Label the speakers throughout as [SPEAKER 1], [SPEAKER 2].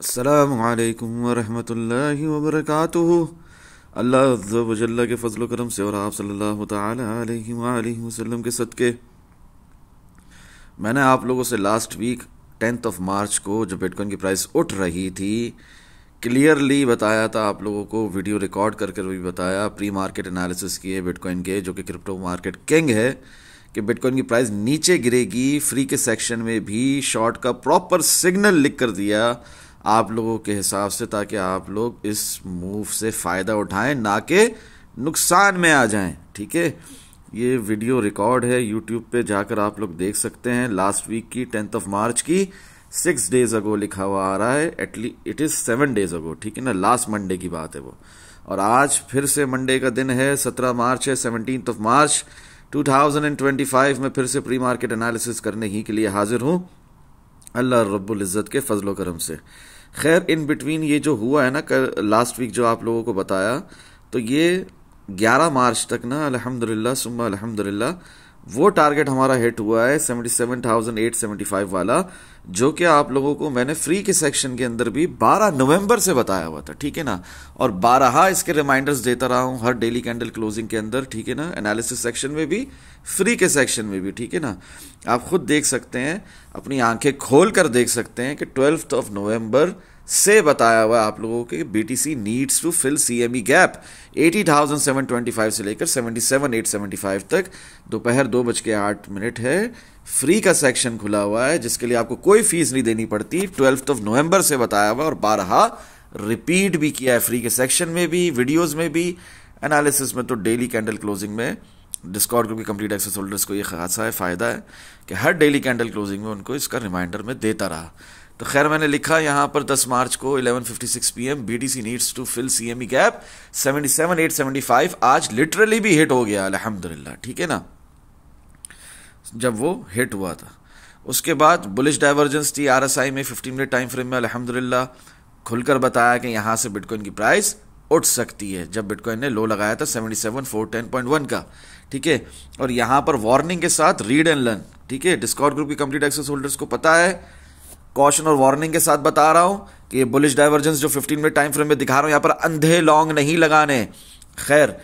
[SPEAKER 1] अस्सलामु अलैकुम वरहमतुल्लाहि वबरकातुहू। अल्लाह अज़्ज़ा व जल्ला के फजल करम से और आप सल्लल्लाहु ताला अलैहि वसल्लम के सदके मैंने आप लोगों से लास्ट वीक 10 मार्च को जब बिटकॉइन की प्राइस उठ रही थी क्लियरली बताया था आप लोगों को, वीडियो रिकॉर्ड करके भी बताया, प्री मार्केट एनालिसिस किए बिटकॉइन के, जो कि क्रिप्टो मार्केट किंग है, कि बिटकॉइन की प्राइस नीचे गिरेगी। फ्री के सेक्शन में भी शॉर्ट का प्रॉपर सिग्नल लिख कर दिया आप लोगों के हिसाब से, ताकि आप लोग इस मूव से फ़ायदा उठाएं, ना कि नुकसान में आ जाएं। ठीक है, ये वीडियो रिकॉर्ड है, यूट्यूब पे जाकर आप लोग देख सकते हैं। लास्ट वीक की 10 मार्च की 6 डेज अगो लिखा हुआ आ रहा है, at least it is 7 days ago. ठीक है ना, लास्ट मंडे की बात है वो। और आज फिर से मंडे का दिन है, 17 मार्च है, 17 मार्च 2025 में फिर से प्री मार्केट एनालिसिस करने ही के लिए हाजिर हूँ, अल्लाह रब्बुल इज़्ज़त के फजलो करम से। खैर, इन बिटवीन ये जो हुआ है ना लास्ट वीक जो आप लोगों को बताया, तो ये 11 मार्च तक ना अल्हम्दुलिल्लाह सुम्मा अल्हम्दुलिल्लाह वो टारगेट हमारा हिट हुआ है 77,875 वाला, जो कि आप लोगों को मैंने फ्री के सेक्शन के अंदर भी 12 नवंबर से बताया हुआ था। ठीक है ना, और 12 इसके रिमाइंडर्स देता रहा हूं हर डेली कैंडल क्लोजिंग के अंदर। ठीक है ना, एनालिसिस सेक्शन में भी, फ्री के सेक्शन में भी। ठीक है ना, आप खुद देख सकते हैं, अपनी आंखें खोल कर देख सकते हैं कि 12 नवंबर से बताया हुआ आप लोगों के BTC needs to fill CME gap 80,725 से लेकर 77,875 तक। दोपहर 2:08 है, फ्री का सेक्शन खुला हुआ है, जिसके लिए आपको कोई फीस नहीं देनी पड़ती। 12 नवंबर से बताया हुआ और 12 रिपीट भी किया है, फ्री के सेक्शन में भी, वीडियोस में भी, एनालिसिस में। तो डेली कैंडल क्लोजिंग में डिस्कॉर्ड ग्रुप की कंप्लीट एक्सेस होल्डर्स को ये खासा है फ़ायदा है कि हर डेली कैंडल क्लोजिंग में उनको इसका रिमाइंडर में देता रहा। तो खैर, मैंने लिखा यहाँ पर 10 मार्च को 11:56 PM BTC needs to fill CME gap 77,875। आज लिटरली भी हिट हो गया अल्हम्दुलिल्लाह। ठीक है ना, जब वो हिट हुआ था उसके बाद बुलिश डाइवर्जेंस थी आरएसआई में 15 मिनट टाइम फ्रेम में। अल्हम्दुलिल्लाह खुलकर बताया कि यहाँ से बिटकॉइन की प्राइस उठ सकती है, जब बिटकॉइन ने लो लगाया था 77,410.1 का। ठीक है, और यहाँ पर वार्निंग के साथ रीड एंड लर्न। ठीक है, डिस्कॉर्ड ग्रुप की कंप्लीट एक्सेस होल्डर्स को पता है, कॉशन और वार्निंग के साथ बता रहा हूं कि ये बुलिश डाइवर्जेंस जो 15 मिनट टाइम फ्रेम में दिखा रहा हूं, यहां पर अंधे लॉन्ग नहीं लगाने। खैर,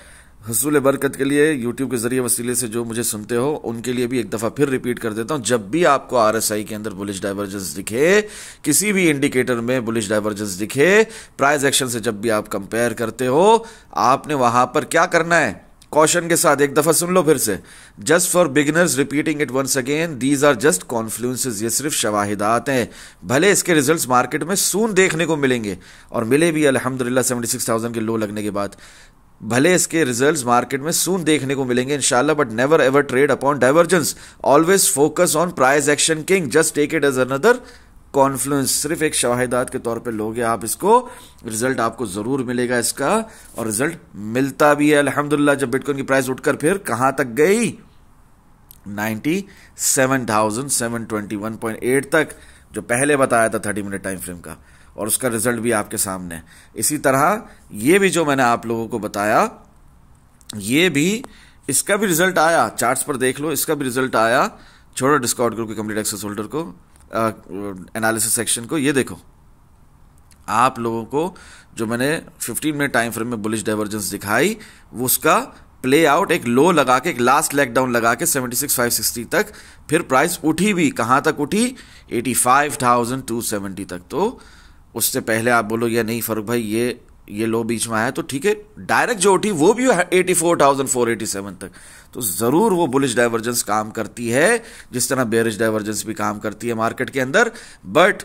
[SPEAKER 1] हुसूल बरकत के लिए यूट्यूब के जरिए वसीले से जो मुझे सुनते हो उनके लिए भी एक दफा फिर रिपीट कर देता हूं, जब भी आपको आरएसआई के अंदर बुलिश डाइवर्जेंस दिखे, किसी भी इंडिकेटर में बुलिश डाइवर्जेंस दिखे, प्राइस एक्शन से जब भी आप कंपेयर करते हो, आपने वहां पर क्या करना है, कॉशन के साथ एक दफा सुन लो फिर से। Just for beginners, repeating it once again, these are just confluences, ये सिर्फ शवाहिदात हैं। भले इसके रिजल्ट्स मार्केट में सून देखने को मिलेंगे, और मिले भी अल्हम्दुलिल्लाह 76,000 के लो लगने के बाद। भले इसके रिजल्ट्स मार्केट में सून देखने को मिलेंगे इंशाल्लाह, but never ever trade upon divergence, always focus on price action king, just take it as another confluence. सिर्फ एक शवाहिदात के तौर पे लोगे आप इसको, रिजल्ट आपको जरूर मिलेगा इसका, और रिजल्ट मिलता भी है अल्हम्दुलिल्लाह। जब बिटकॉइन की प्राइस उठकर फिर कहां तक गई, 97,721.8 तक, जो पहले बताया था 30 मिनट टाइम फ्रेम का, और उसका रिजल्ट भी आपके सामने है। इसी तरह ये भी जो मैंने आप लोगों को बताया, ये भी, इसका भी रिजल्ट आया, चार्ट्स पर देख लो, इसका भी रिजल्ट आया। छोड़ो डिस्कॉर्ड ग्रुप की कंप्लीट एक्सेस होल्डर को, एनालिसिस सेक्शन को, ये देखो आप लोगों को जो मैंने 15 मिनट टाइम फ्रेम में बुलिश डाइवर्जेंस दिखाई, वो उसका प्ले आउट, एक लो लगा के, एक लास्ट लेग डाउन लगा के 76,560 तक, फिर प्राइस उठी भी, कहां तक उठी, 85,270 तक। तो उससे पहले आप बोलो या नहीं फरूक भाई ये लो बीच में आया, तो ठीक है, डायरेक्ट जो उठी वो भी 84,487 तक। तो जरूर वो बुलिश डाइवर्जेंस काम करती है, जिस तरह बेरिश डाइवर्जेंस भी काम करती है मार्केट के अंदर, बट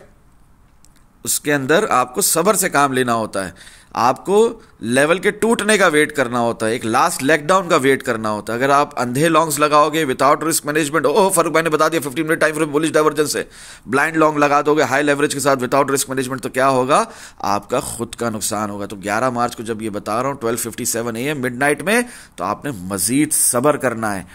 [SPEAKER 1] उसके अंदर आपको सब्र से काम लेना होता है, आपको लेवल के टूटने का वेट करना होता है, एक लास्ट लेगडाउन का वेट करना होता है। अगर आप अंधे लॉन्ग्स लगाओगे विदाउट रिस्क मैनेजमेंट, ओह फरूक भाई ने बता दिया 15 minute time frame bullish divergence है, ब्लाइंड लॉन्ग लगा दोगे हाई लेवरेज के साथ विदाउट रिस्क मैनेजमेंट, तो क्या होगा, आपका खुद का नुकसान होगा। तो 11 मार्च को जब ये बता रहा हूं 12:57 AM मिडनाइट में, तो आपने मजीद सब्र करना है,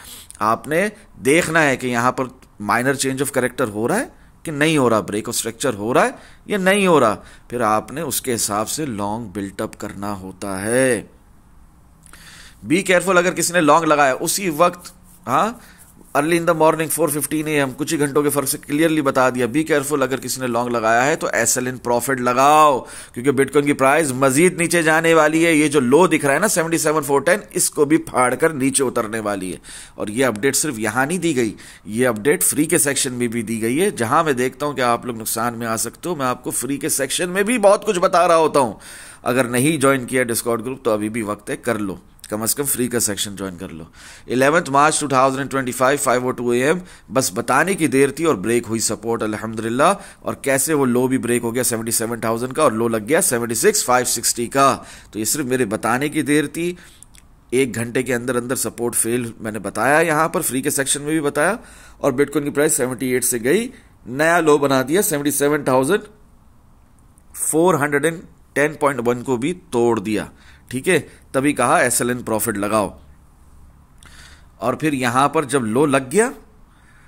[SPEAKER 1] आपने देखना है कि यहां पर माइनर चेंज ऑफ कैरेक्टर हो रहा है कि नहीं हो रहा, ब्रेक ऑफ स्ट्रक्चर हो रहा है या नहीं हो रहा, फिर आपने उसके हिसाब से लॉन्ग बिल्टअप करना होता है। बी केयरफुल, अगर किसी ने लॉन्ग लगाया उसी वक्त, हाँ early in the morning 4:15 AM, कुछ ही घंटों के फर्क से क्लियरली बता दिया, बी केयरफुल, अगर किसी ने लॉन्ग लगाया है तो एसएल इन प्रॉफिट लगाओ, क्योंकि बिटकॉइन की प्राइस मजीद नीचे जाने वाली है। ये जो लो दिख रहा है ना 77,410, इसको भी फाड़ कर नीचे उतरने वाली है। और ये अपडेट सिर्फ यहां नहीं दी गई, ये अपडेट फ्री के सेक्शन में भी दी गई है, जहां मैं देखता हूं कि आप लोग नुकसान में आ सकते हो। मैं आपको फ्री के सेक्शन में भी बहुत कुछ बता रहा होता हूं। अगर नहीं ज्वाइन किया डिस्कॉर्ड ग्रुप तो अभी भी वक्त है, कर लो, कम से कम फ्री का सेक्शन ज्वाइन कर लो। 11 मार्च 2025 5:02 AM, बस बताने की देर थी और ब्रेक हुई सपोर्ट अल्हम्दुलिल्लाह। और कैसे वो लो भी ब्रेक हो गया 77,000 का और लो लग गया 76,560 का। तो ये सिर्फ मेरे बताने की देर थी। एक घंटे के अंदर अंदर सपोर्ट फेल मैंने बताया, यहां पर फ्री के सेक्शन में भी बताया। और बिटकॉइन की प्राइस 78 से गई, नया लो बना दिया 77,410.1 को भी तोड़ दिया। ठीक है, तभी कहा एसएलएन प्रॉफिट लगाओ। और फिर यहां पर जब लो लग गया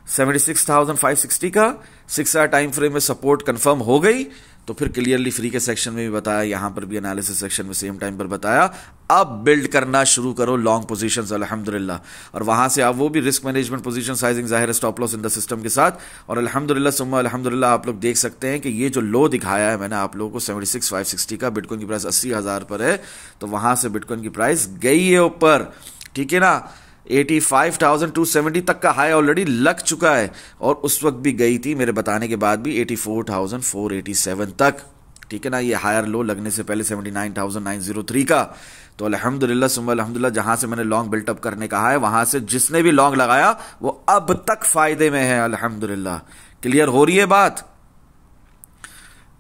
[SPEAKER 1] 76,560 का, 6 आवर टाइम फ्रेम में सपोर्ट कंफर्म हो गई, तो फिर क्लियरली फ्री के सेक्शन में भी बताया, यहां पर भी एनालिसिस सेक्शन में सेम टाइम पर बताया, अब बिल्ड करना शुरू करो लॉन्ग पोजीशंस अल्हम्दुलिल्लाह। और वहां से आप वो भी रिस्क मैनेजमेंट पोजीशन साइजिंग जाहिर है stop loss in the system के साथ। और अल्हम्दुलिल्लाह सुम्मा अल्हम्दुलिल्लाह आप लोग देख सकते हैं कि ये जो लो दिखाया है मैंने आप लोगों को 76,560 का, बिटकॉइन की प्राइस 80,000 पर है, तो वहां से बिटकॉइन की प्राइस गई है ऊपर। ठीक है ना, 85,270 तक का हाई ऑलरेडी लग चुका है, और उस वक्त भी गई थी मेरे बताने के बाद भी 84,487 तक। ठीक है ना, ये हायर लो लगने से पहले 79,903 का। तो अल्हम्दुलिल्लाह सुम्मा अल्हम्दुलिल्लाह, जहां से मैंने लॉन्ग बिल्टअप करने कहा है वहां से जिसने भी लॉन्ग लगाया वो अब तक फायदे में है अल्हम्दुलिल्लाह। क्लियर हो रही है बात।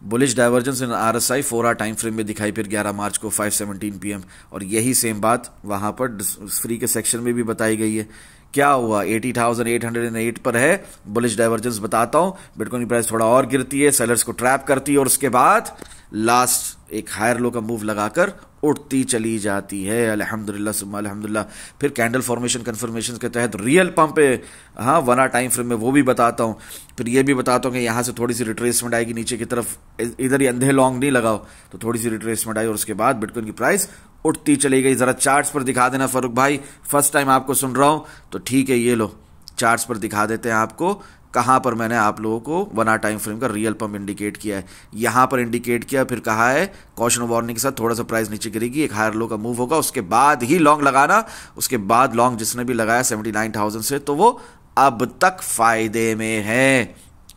[SPEAKER 1] Bullish divergence in RSI 4 hour time frame में दिखाई फिर 11 मार्च को 5:17 PM, और यही सेम बात वहां पर फ्री के सेक्शन में भी बताई गई है। क्या हुआ, 80,808 पर है, बुलिश डाइवर्जेंस बताता हूं, बिटकॉइन की प्राइस थोड़ा और गिरती है, सेलर्स को ट्रैप करती है, और उसके बाद लास्ट एक हायर लो का मूव लगाकर उठती चली जाती है अल्हम्दुलिल्लाह सुम्मा अल्हम्दुलिल्लाह। फिर कैंडल फॉर्मेशन कंफर्मेशन के तहत रियल पंप है, हाँ 1 आवर टाइम फ्रेम में, वो भी बताता हूं। फिर ये भी बताता हूं कि यहां से थोड़ी सी रिट्रेसमेंट आएगी नीचे की तरफ, इधर ही अंधे लॉन्ग नहीं लगाओ, तो थोड़ी सी रिट्रेसमेंट आई और उसके बाद बिटकॉइन की प्राइस उठती चली गई। जरा चार्ट्स पर दिखा देना फारूक भाई, फर्स्ट टाइम आपको सुन रहा हूं तो ठीक है, ये लो चार्ट्स पर दिखा देते हैं आपको कहां पर मैंने आप लोगों को 1 आवर टाइम फ्रेम का रियल पंप इंडिकेट किया है। यहां पर इंडिकेट किया, फिर कहा है कॉशन वार्निंग के साथ थोड़ा सा प्राइस नीचे गिरेगी, एक हायर लो का मूव होगा, उसके बाद ही लॉन्ग लगाना। उसके बाद लॉन्ग जिसने भी लगाया 79,000 से, तो वो अब तक फायदे में है।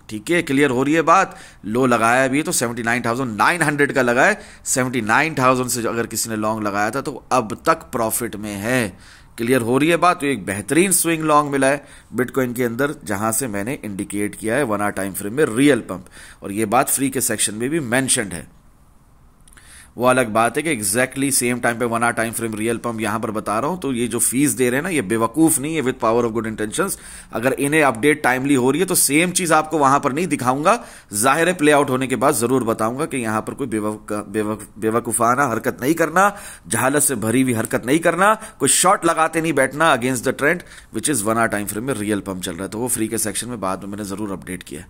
[SPEAKER 1] ठीक है, क्लियर हो रही है बात। लो लगाया भी तो 79,900 का लगाए, 79,000 से अगर किसी ने लॉन्ग लगाया था तो अब तक प्रॉफिट में है। क्लियर हो रही है बात। तो एक बेहतरीन स्विंग लॉन्ग मिला है बिटकॉइन के अंदर, जहां से मैंने इंडिकेट किया है 1 आवर टाइम फ्रेम में रियल पंप, और ये बात फ्री के सेक्शन में भी मेंशन्ड है। वो अलग बात है कि एग्जैक्टली सेम टाइम पे 1 hour time frame real pump यहां पर बता रहा हूं, तो ये जो फीस दे रहे हैं ना, ये बेवकूफ नहीं है, with power of good intentions. अगर इन्हें अपडेट टाइमली हो रही है तो सेम चीज आपको वहां पर नहीं दिखाऊंगा, जाहिर है प्ले आउट होने के बाद जरूर बताऊंगा कि यहां पर कोई बेवकूफाना हरकत नहीं करना, जहालत से भरी हुई हरकत नहीं करना, कोई शॉट लगाते नहीं बैठना against the trend, which is 1 hour time frame में रियल पंप चल रहा है। तो वो फ्री के सेक्शन में बाद में मैंने जरूर अपडेट किया।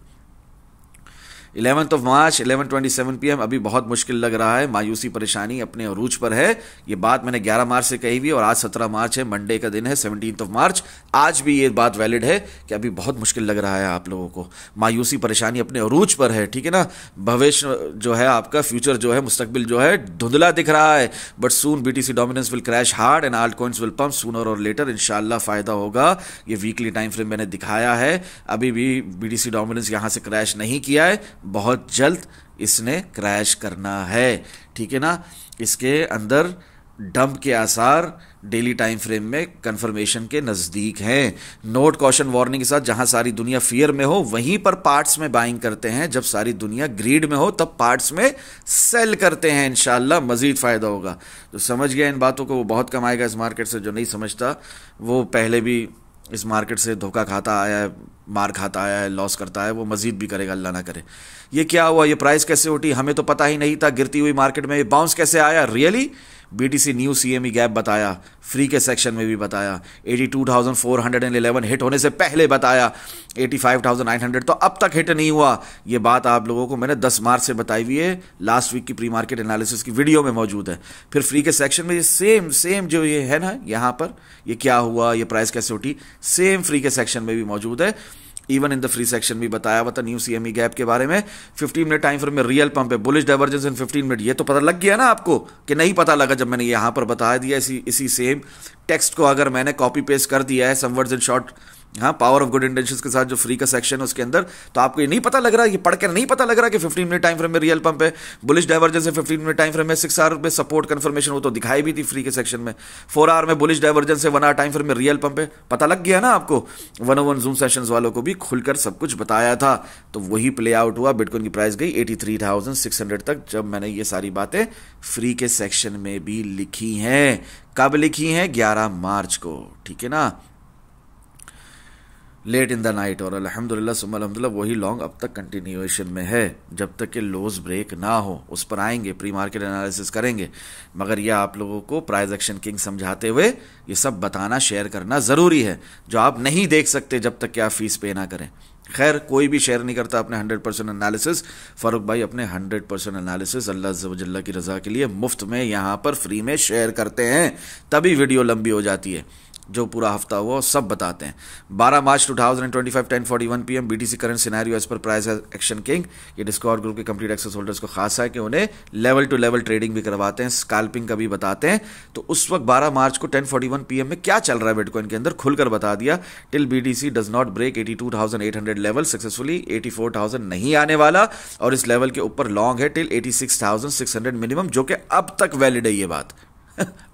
[SPEAKER 1] 11 मार्च 11:27 PM, अभी बहुत मुश्किल लग रहा है, मायूसी परेशानी अपने अरूज पर है। ये बात मैंने 11 मार्च से कही हुई, और आज 17 मार्च है, मंडे का दिन है, 17 मार्च। आज भी ये बात वैलिड है कि अभी बहुत मुश्किल लग रहा है आप लोगों को, मायूसी परेशानी अपने अरूज पर है। ठीक है ना, भविष्य जो है आपका, फ्यूचर जो है, मुस्तकबिल जो है धुंधला दिख रहा है, but soon BTC dominance will crash hard and alt coins will pump sooner और लेटर, इंशाल्लाह फायदा होगा। ये वीकली टाइम फ्रेम मैंने दिखाया है, अभी भी बीटीसी डोमिनेंस यहां से क्रैश नहीं किया है, बहुत जल्द इसने क्रैश करना है। ठीक है ना, इसके अंदर डंप के आसार डेली टाइम फ्रेम में कंफर्मेशन के नजदीक हैं। नोट कॉशन वार्निंग के साथ, जहां सारी दुनिया फियर में हो वहीं पर पार्ट्स में बाइंग करते हैं, जब सारी दुनिया ग्रीड में हो तब पार्ट्स में सेल करते हैं। इंशाल्लाह मजीद फायदा होगा। तो समझ गया इन बातों को वो बहुत कमाएगा इस मार्केट से, जो नहीं समझता वो पहले भी इस मार्केट से धोखा खाता आया है, मार खाता आया है, लॉस करता है, वो मजीद भी करेगा, अल्लाह ना करे। ये क्या हुआ, ये प्राइस कैसे उठी, हमें तो पता ही नहीं था, गिरती हुई मार्केट में ये बाउंस कैसे आया, really BTC new CME gap बताया, फ्री के सेक्शन में भी बताया, 82,411 हिट होने से पहले बताया, 85,900 तो अब तक हिट नहीं हुआ। ये बात आप लोगों को मैंने 10 मार्च से बताई हुई है, लास्ट वीक की प्री मार्केट एनालिसिस की वीडियो में मौजूद है। फिर फ्री के सेक्शन में ये सेम जो ये है ना यहाँ पर, ये क्या हुआ, ये प्राइस कैसे उठी, सेम फ्री के सेक्शन में भी मौजूद है। Even in the free section भी बताया हुआ था न्यू CME गैप के बारे में। 15 मिनट टाइम फ्रेम में रियल पंप है, बुलिश डाइवर्जेंस इन 15 मिनट। ये तो पता लग गया ना आपको कि नहीं पता लगा जब मैंने यहां पर बता दिया। इसी सेम टेक्स्ट को अगर मैंने कॉपी पेस्ट कर दिया है सम वर्ड्स इन शॉर्ट, हाँ, पावर ऑफ गुड इंटेंशंस के साथ जो फ्री का सेक्शन है उसके अंदर, तो आपको ये नहीं पता लग रहा, ये पढ़कर नहीं पता लग रहा कि 15 मिनट टाइम फ्रेम में रियल पंप है, बुलिश डाइवर्जेंस है 15 मिनट टाइम फ्रेम में, 6 आवर में सपोर्ट कंफर्मेशन, वो तो दिखाई भी थी फ्री के सेक्शन में। 4 आवर में बुलिश डाइवर्जेंस है, 1 आवर टाइम फ्रेम में रियल पंप है। पता लग गया ना आपको। 101 जूम सेशंस वालों को भी खुलकर सब कुछ बताया था, तो वही प्ले आउट हुआ। बिटकॉइन की प्राइस गई 83,600 तक, जब मैंने ये सारी बातें फ्री के सेक्शन में भी लिखी हैं। कब लिखी हैं? 11 मार्च को, ठीक है ना, लेट इन द नाइट। और अल्हम्दुलिल्लाह सुम्मा अल्हम्दुलिल्लाह वही लॉन्ग अब तक कंटिन्यूएशन में है, जब तक कि लोज ब्रेक ना हो। उस पर आएंगे, प्री मार्केट एनालिसिस करेंगे, मगर यह आप लोगों को प्राइस एक्शन किंग समझाते हुए ये सब बताना, शेयर करना ज़रूरी है, जो आप नहीं देख सकते जब तक कि आप फीस पे ना करें। खैर, कोई भी शेयर नहीं करता अपने 100% एनालिसिस। फारूक भाई अपने 100% एनालिसिस अल्लाह अज़्ज़ व जल्ला की रज़ा के लिए मुफ्त में यहाँ पर फ्री में शेयर करते हैं, तभी वीडियो लंबी हो जाती है। जो पूरा हफ्ता हुआ सब बताते हैं। 12 March 2025 10:41 PM BTC current scenario as पर प्राइस एक्शन किंग। ये डिस्कॉर्ड ग्रुप के कंप्लीट एक्सेस होल्डर्स को खास है कि उन्हें लेवल टू लेवल ट्रेडिंग भी करवाते हैं, स्कैल्पिंग का भी बताते हैं। तो उस वक्त 12 मार्च को 10:41 PM में क्या चल रहा है बिटकॉइन के अंदर खुलकर बता दिया। Till BTC does not break 82,800 level successfully, 84,000 नहीं आने वाला, और इस लेवल के ऊपर लॉन्ग है टिल 86,600 मिनिमम, जो कि अब तक वैलिड है। ये बात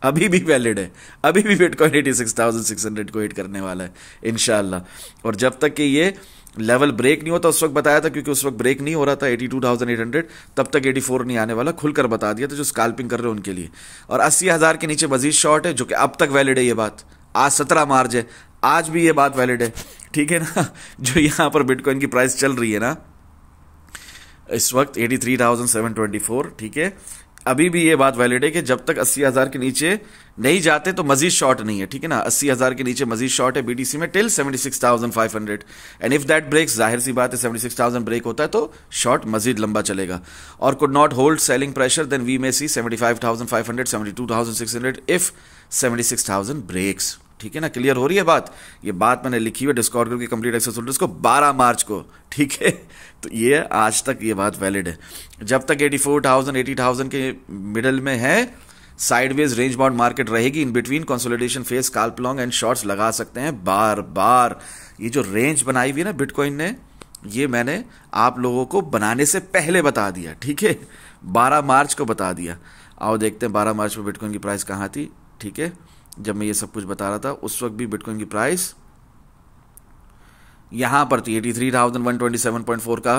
[SPEAKER 1] अभी भी वैलिड है, अभी भी बिटकॉइन 86,600 को हिट करने वाला है इंशाल्लाह। और जब तक कि ये लेवल ब्रेक नहीं होता, उस वक्त बताया था, क्योंकि उस वक्त ब्रेक नहीं हो रहा था 82,800, तब तक 84 नहीं आने वाला, खुलकर बता दिया था जो स्कैल्पिंग कर रहे हैं उनके लिए। और 80,000 के नीचे मजीद शॉर्ट है, जो कि अब तक वैलिड है। ये बात आज 17 मार्च है, आज भी ये बात वैलिड है, ठीक है ना। जो यहां पर बिटकॉइन की प्राइस चल रही है ना इस वक्त 83,724, ठीक है, अभी भी ये बात वैलिड है कि जब तक 80,000 के नीचे नहीं जाते तो मजीद शॉर्ट नहीं है, ठीक है ना। 80,000 के नीचे मजीद शॉर्ट है BTC में till 76,500, and if that breaks, जाहिर सी बात है 76,000 ब्रेक होता है तो शॉर्ट मजीद लंबा चलेगा। और could not hold selling pressure, then we may see 75,500 72,600 if 76,000 breaks, ठीक है ना। क्लियर हो रही है बात। ये बात मैंने लिखी हुई डिस्कॉर्ड ग्रुप के कंप्लीट एक्सेस होल्डर्स को 12 मार्च को, ठीक है। तो ये आज तक ये बात वैलिड है। जब तक 84,000 80,000 के मिडल में है, साइडवेज रेंज बाउंड मार्केट रहेगी। In between consolidation phase, scalp long and shorts लगा सकते हैं बार बार। ये जो रेंज बनाई हुई है ना बिटकॉइन ने, ये मैंने आप लोगों को बनाने से पहले बता दिया, ठीक है। 12 मार्च को बता दिया। आओ देखते हैं 12 मार्च में बिटकॉइन की प्राइस कहाँ थी, ठीक है। जब मैं ये सब कुछ बता रहा था उस वक्त भी बिटकॉइन की प्राइस यहां पर थी, 83,127.4 का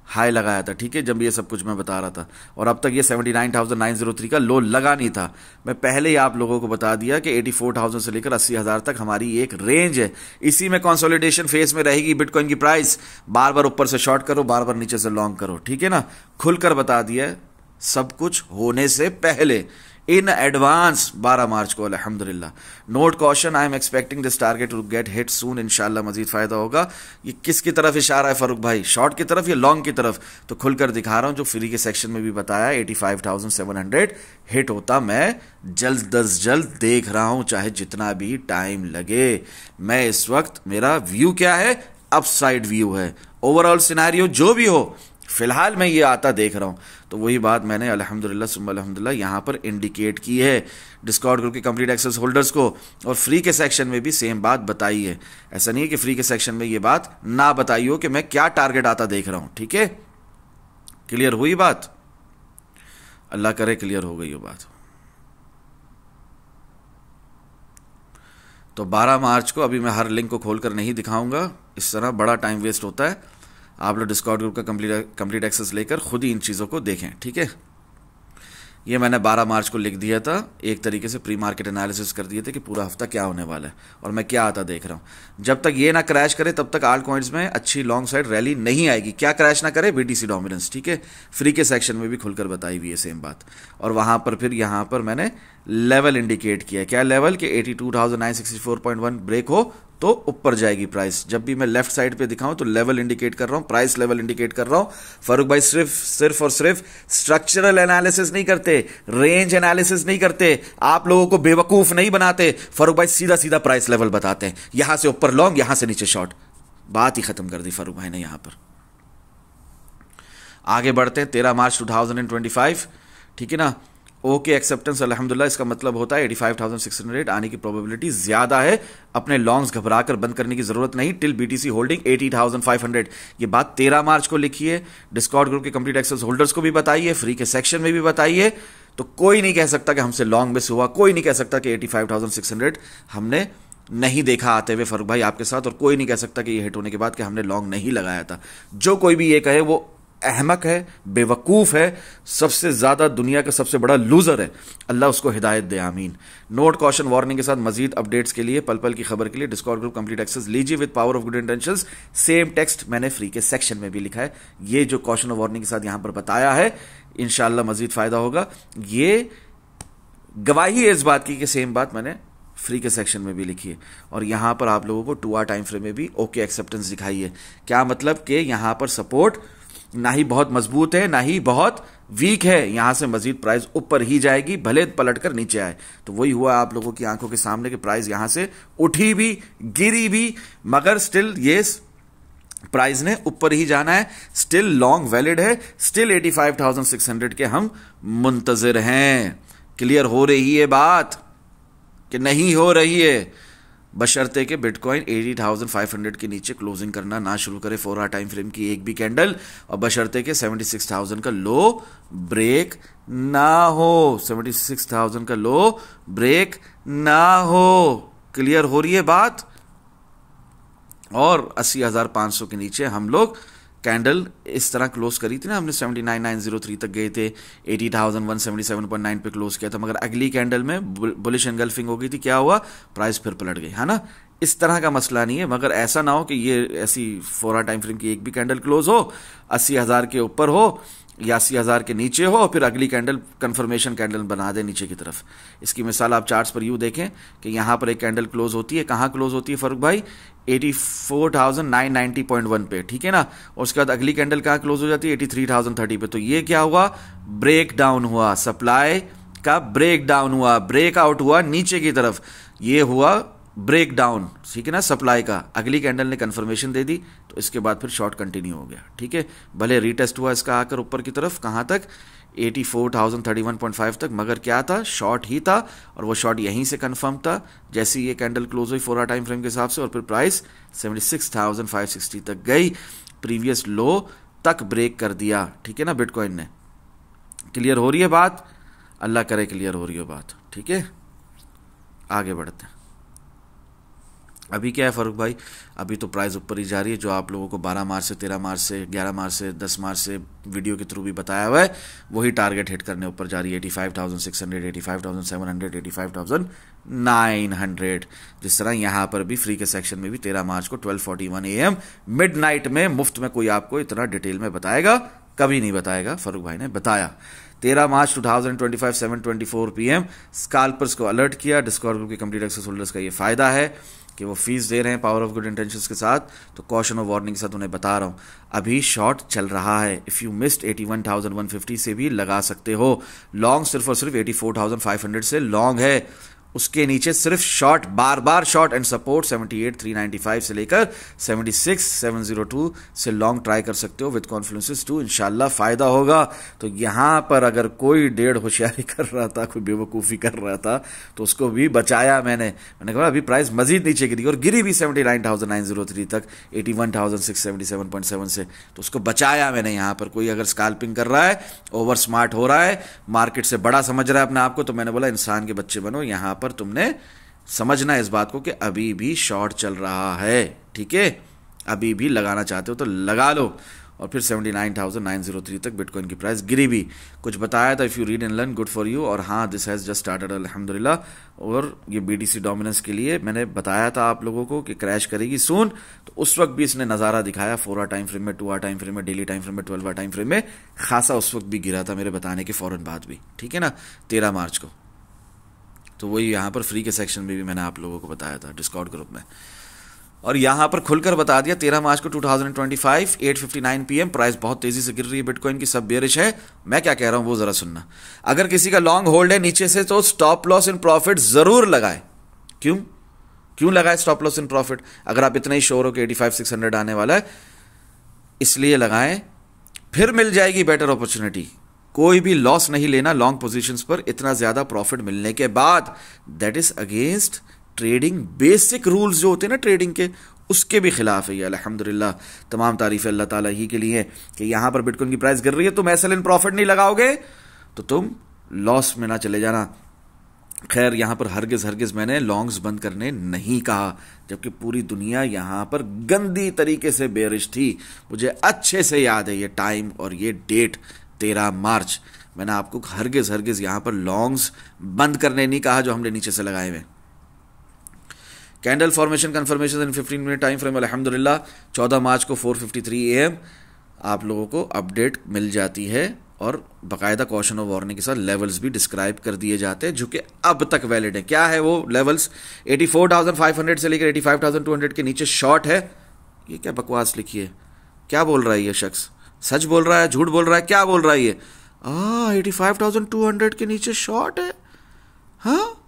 [SPEAKER 1] हाई लगाया था, ठीक है, जब ये सब कुछ मैं बता रहा था। और अब तक ये 79,903 का लो लगा नहीं था। मैं पहले ही आप लोगों को बता दिया कि 84,000 से लेकर 80,000 तक हमारी एक रेंज है, इसी में कंसोलिडेशन फेज में रहेगी बिटकॉइन की प्राइस। बार बार ऊपर से शॉर्ट करो, बार बार नीचे से लॉन्ग करो, ठीक है ना। खुलकर बता दिया सब कुछ होने से पहले, इन एडवांस 12 मार्च को अल्हम्दुलिल्लाह। Note caution, I am expecting this target to get hit soon, इंशाल्लाह मजीद फायदा होगा। ये किसकी तरफ इशारा है फारूक भाई, शॉर्ट की तरफ या लॉन्ग की तरफ? तो खुलकर दिखा रहा हूं, जो फ्री के सेक्शन में भी बताया 85,700 हिट होता मैं जल्द अज जल्द देख रहा हूं, चाहे जितना भी टाइम लगे। मैं इस वक्त, मेरा व्यू क्या है, अपसाइड व्यू है। ओवरऑल सिनेरियो जो भी हो, फिलहाल मैं ये आता देख रहा हूं। तो वही बात मैंने अल्हम्दुलिल्लाह सुम्मा अल्हम्दुलिल्लाह यहां पर इंडिकेट की है डिस्कॉर्ड ग्रुप के कंप्लीट एक्सेस होल्डर्स को, और फ्री के सेक्शन में भी सेम बात बताई है। ऐसा नहीं है कि फ्री के सेक्शन में ये बात ना बताई हो कि मैं क्या टारगेट आता देख रहा हूं, ठीक है। क्लियर हुई बात? अल्लाह करे क्लियर हो गई हो बात। तो 12 मार्च को अभी मैं हर लिंक को खोलकर नहीं दिखाऊंगा, इस तरह बड़ा टाइम वेस्ट होता है। आप लोग डिस्कॉर्ड ग्रुप का कंप्लीट एक्सेस लेकर खुद ही इन चीज़ों को देखें, ठीक है। ये मैंने 12 मार्च को लिख दिया था, एक तरीके से प्री मार्केट एनालिसिस कर दिए थे कि पूरा हफ्ता क्या होने वाला है और मैं क्या आता देख रहा हूँ। जब तक ये ना क्रैश करे तब तक आल्ट कॉइन्स में अच्छी लॉन्ग साइड रैली नहीं आएगी। क्या क्रैश ना करे? बीटीसी डोमिनेंस, ठीक है। फ्री के सेक्शन में भी खुलकर बताई हुई है सेम बात। और वहां पर फिर यहां पर मैंने लेवल इंडिकेट किया। क्या लेवल? कि 82,964.1 ब्रेक हो तो ऊपर जाएगी प्राइस। जब भी मैं लेफ्ट साइड पे दिखाऊं तो लेवल इंडिकेट कर रहा हूं, प्राइस लेवल इंडिकेट कर रहा हूं। फारूक भाई सिर्फ और सिर्फ स्ट्रक्चरल एनालिसिस नहीं करते, रेंज एनालिसिस नहीं करते, आप लोगों को बेवकूफ नहीं बनाते। फारूक भाई सीधा सीधा प्राइस लेवल बताते हैं, यहां से ऊपर लॉन्ग, यहां से नीचे शॉर्ट। बात ही खत्म कर दी फारूक भाई ने यहां पर। आगे बढ़ते हैं। 13 मार्च 2025, ठीक है ना। ओके एक्सेप्टेंस अल्हम्दुलिल्लाह, इसका मतलब होता है 85,608 आने की प्रोबेबिलिटी ज्यादा है। अपने लॉन्ग्स घबराकर बंद करने की जरूरत नहीं। Till BTC holding 80,500। ये बात 13 मार्च को लिखी है। डिस्कॉर्ड ग्रुप के कंप्लीट एक्सेस होल्डर्स को भी बताइए, फ्री के सेक्शन में भी बताइए। तो कोई नहीं कह सकता कि हमसे लॉन्ग मिस हुआ, कोई नहीं कह सकता कि 85,600 हमने नहीं देखा आते हुए फारूक भाई आपके साथ, और कोई नहीं कह सकता कि ये हिट होने के बाद कि हमने लॉन्ग नहीं लगाया था। जो कोई भी ये कहे वो अहमक है, बेवकूफ है, सबसे ज्यादा दुनिया का सबसे बड़ा लूजर है। अल्लाह उसको हिदायत दे, आमीन। नोट कॉशन वार्निंग के साथ मजीद अपडेट्स के लिए, पल पल की खबर के लिए डिस्कॉर्ड ग्रुप कंप्लीट एक्सेस लीजिए with power of good intentions. Same text मैंने फ्री के सेक्शन में भी लिखा है। ये जो कॉशन ऑफ वार्निंग के साथ यहां पर बताया है, इंशाल्लाह मजीद फायदा होगा। ये गवाही है इस बात की कि सेम बात मैंने फ्री के सेक्शन में भी लिखी है। और यहां पर आप लोगों को 2 आवर टाइम फ्रेम में भी ओके एक्सेप्टेंस दिखाई है। क्या मतलब? कि यहां पर सपोर्ट ना ही बहुत मजबूत है ना ही बहुत वीक है। यहां से मजीद प्राइस ऊपर ही जाएगी, भले पलटकर नीचे आए। तो वही हुआ आप लोगों की आंखों के सामने कि प्राइस यहां से उठी भी, गिरी भी, मगर स्टिल ये प्राइस ने ऊपर ही जाना है। स्टिल लॉन्ग वैलिड है, स्टिल 85,600 के हम मुंतजिर हैं। क्लियर हो रही है बात कि नहीं हो रही है? बशर्ते के बिटकॉइन 80,500 के नीचे क्लोजिंग करना ना शुरू करे 4 आवर टाइम फ्रेम की एक भी कैंडल, और बशर्ते के 76,000 का लो ब्रेक ना हो, 76,000 का लो ब्रेक ना हो। क्लियर हो रही है बात? और 80,500 के नीचे हम लोग कैंडल इस तरह क्लोज करी थी ना हमने, 79,903 तक गए थे, 80,177.9 पे क्लोज किया था, मगर अगली कैंडल में बुलिश एंगल्फिंग हो गई थी। क्या हुआ? प्राइस फिर पलट गई, है ना। इस तरह का मसला नहीं है, मगर ऐसा ना हो कि ये ऐसी 4 आवर टाइम फ्रेम की एक भी कैंडल क्लोज हो 80,000 के ऊपर हो या 80,000 के नीचे हो, और फिर अगली कैंडल कंफर्मेशन कैंडल बना दे नीचे की तरफ। इसकी मिसाल आप चार्ट्स पर यूं देखें कि यहां पर एक कैंडल क्लोज होती है, कहां क्लोज होती है फारूक भाई? 84,990.1 पे, ठीक है ना। और उसके बाद अगली कैंडल कहां क्लोज हो जाती है? 83,030 पे। तो ये क्या हुआ? ब्रेक डाउन हुआ, सप्लाई का ब्रेक डाउन हुआ, ब्रेकआउट हुआ नीचे की तरफ। ये हुआ ब्रेक डाउन, ठीक है ना, सप्लाई का। अगली कैंडल ने कंफर्मेशन दे दी, तो इसके बाद फिर शॉर्ट कंटिन्यू हो गया, ठीक है। भले रीटेस्ट हुआ इसका आकर ऊपर की तरफ, कहां तक? 84,031.5 तक, मगर क्या था? शॉर्ट ही था, और वो शॉर्ट यहीं से कंफर्म था जैसे ये कैंडल क्लोज हुई 4 आवर टाइम फ्रेम के हिसाब से, और फिर प्राइस 76,560 तक गई, प्रीवियस लो तक ब्रेक कर दिया, ठीक है ना, बिटकॉइन ने। क्लियर हो रही है बात? अल्लाह करे क्लियर हो रही हो बात, ठीक है। आगे बढ़ते हैं। अभी क्या है फारूक भाई? अभी तो प्राइस ऊपर ही जा रही है। जो आप लोगों को 12 मार्च से, 13 मार्च से, 11 मार्च से, 10 मार्च से वीडियो के थ्रू भी बताया हुआ है, वही टारगेट हिट करने ऊपर जा रही है। 85,600, 85,700, 85,900। जिस तरह यहां पर भी फ्री के सेक्शन में भी 13 मार्च को 12:41 AM मिडनाइट में मुफ्त में कोई आपको इतना डिटेल में बताएगा? कभी नहीं बताएगा, फारूक भाई ने बताया। 13 मार्च 2025 7:24 PM स्काल्पर्स को अलर्ट किया। डिस्कॉर्ड ग्रुप के कंप्लीट एक्सेस होल्डर्स का ये फायदा है कि वो फीस दे रहे हैं पावर ऑफ गुड इंटेंशंस के साथ, तो कॉशन ऑफ वार्निंग के साथ उन्हें बता रहा हूं अभी शॉर्ट चल रहा है। इफ यू मिस्ड 81,150 से भी लगा सकते हो। लॉन्ग सिर्फ और सिर्फ 84,500 से लॉन्ग है, उसके नीचे सिर्फ शॉर्ट, बार बार शॉर्ट एंड सपोर्ट 78,395 से लेकर 76,702 से लॉन्ग ट्राई कर सकते हो विद कॉन्फ्लुएंसेस 2, इंशाल्लाह फायदा होगा। तो यहां पर अगर कोई डेढ़ होशियारी कर रहा था, कोई बेवकूफ़ी कर रहा था, तो उसको भी बचाया मैंने कहा अभी प्राइस मजीद नीचे गिरी, और गिरी भी 79,903 तक 81,677.7 से, तो उसको बचाया मैंने। यहां पर कोई अगर स्काल्पिंग कर रहा है, ओवर स्मार्ट हो रहा है, मार्केट से बड़ा समझ रहा है अपने आप को, तो मैंने बोला इंसान के बच्चे बनो। यहां पर तुमने समझना इस बात को कि अभी भी शॉर्ट चल रहा है, ठीक है। अभी भी लगाना चाहते हो तो लगा लो, और फिर 79,903 तक बिटकॉइन की प्राइस गिरी भी। कुछ बताया था, if you read and learn good for you. और हाँ, दिस हैज़ जस्ट स्टार्टेड अल्हम्दुलिल्लाह। और ये BTC डोमिनेंस के लिए मैंने बताया था आप लोगों को कि क्रैश करेगी सून, तो उस वक्त भी इसने नज़ारा दिखाया। 4 आवर टाइम फ्रेम में, 2 आवर टाइम फ्रेम में, डेली टाइम फ्रेम में, 12 आवर टाइम फ्रेम में खासा उस वक्त भी गिरा था मेरे बताने के फ़ौरन बाद भी, ठीक है ना, 13 मार्च को। तो वही यहाँ पर फ्री के सेक्शन में भी मैंने आप लोगों को बताया था डिस्कॉर्ड ग्रुप में, और यहाँ पर खुलकर बता दिया 13 मार्च को 2025 8:59 PM प्राइस बहुत तेजी से गिर रही है बिटकॉइन की, सब बेरिश है। मैं क्या कह रहा हूँ वो जरा सुनना। अगर किसी का लॉन्ग होल्ड है नीचे से तो स्टॉप लॉस इन प्रॉफिट जरूर लगाए। क्यों लगाए स्टॉप लॉस इन प्रॉफिट? अगर आप इतना ही श्योर हो कि 85,600 आने वाला है, इसलिए लगाएं, फिर मिल जाएगी बेटर अपॉर्चुनिटी। कोई भी लॉस नहीं लेना लॉन्ग पोजीशंस पर इतना ज्यादा प्रॉफिट मिलने के बाद। That is against trading basic rules जो होते हैं ना ट्रेडिंग के, उसके भी खिलाफ है ये। अल्हम्दुलिल्लाह, तमाम तारीफ अल्लाह ताला ही के लिए कि यहां पर बिटकॉइन की प्राइस गिर रही है, तुम एसएल इन प्रॉफिट नहीं लगाओगे तो तुम लॉस में ना चले जाना। खैर, यहां पर हरगिज मैंने लॉन्ग्स बंद करने नहीं कहा, जबकि पूरी दुनिया यहां पर गंदी तरीके से बेरिश थी। मुझे अच्छे से याद है ये टाइम और ये डेट, 13 मार्च। मैंने आपको हरगिज यहां पर लॉन्ग्स बंद करने नहीं कहा जो हमने नीचे से लगाए हुए। कैंडल फॉर्मेशन कंफर्मेशन इन 15 मिनट टाइम फ्रेम, अल्हम्दुलिल्लाह 14 मार्च को 4:53 AM आप लोगों को अपडेट मिल जाती है, और बाकायदा कॉशन ऑफ वार्निंग के साथ लेवल्स भी डिस्क्राइब कर दिए जाते हैं जो कि अब तक वैलिड है। क्या है वो लेवल्स? 84,500 से लेकर 85,200 के नीचे शॉर्ट है। ये क्या बकवास लिखी है? क्या बोल रहा है ये शख्स? सच बोल रहा है, झूठ बोल रहा है, क्या बोल रहा है ये? 85,200 के नीचे शॉर्ट है। हाँ,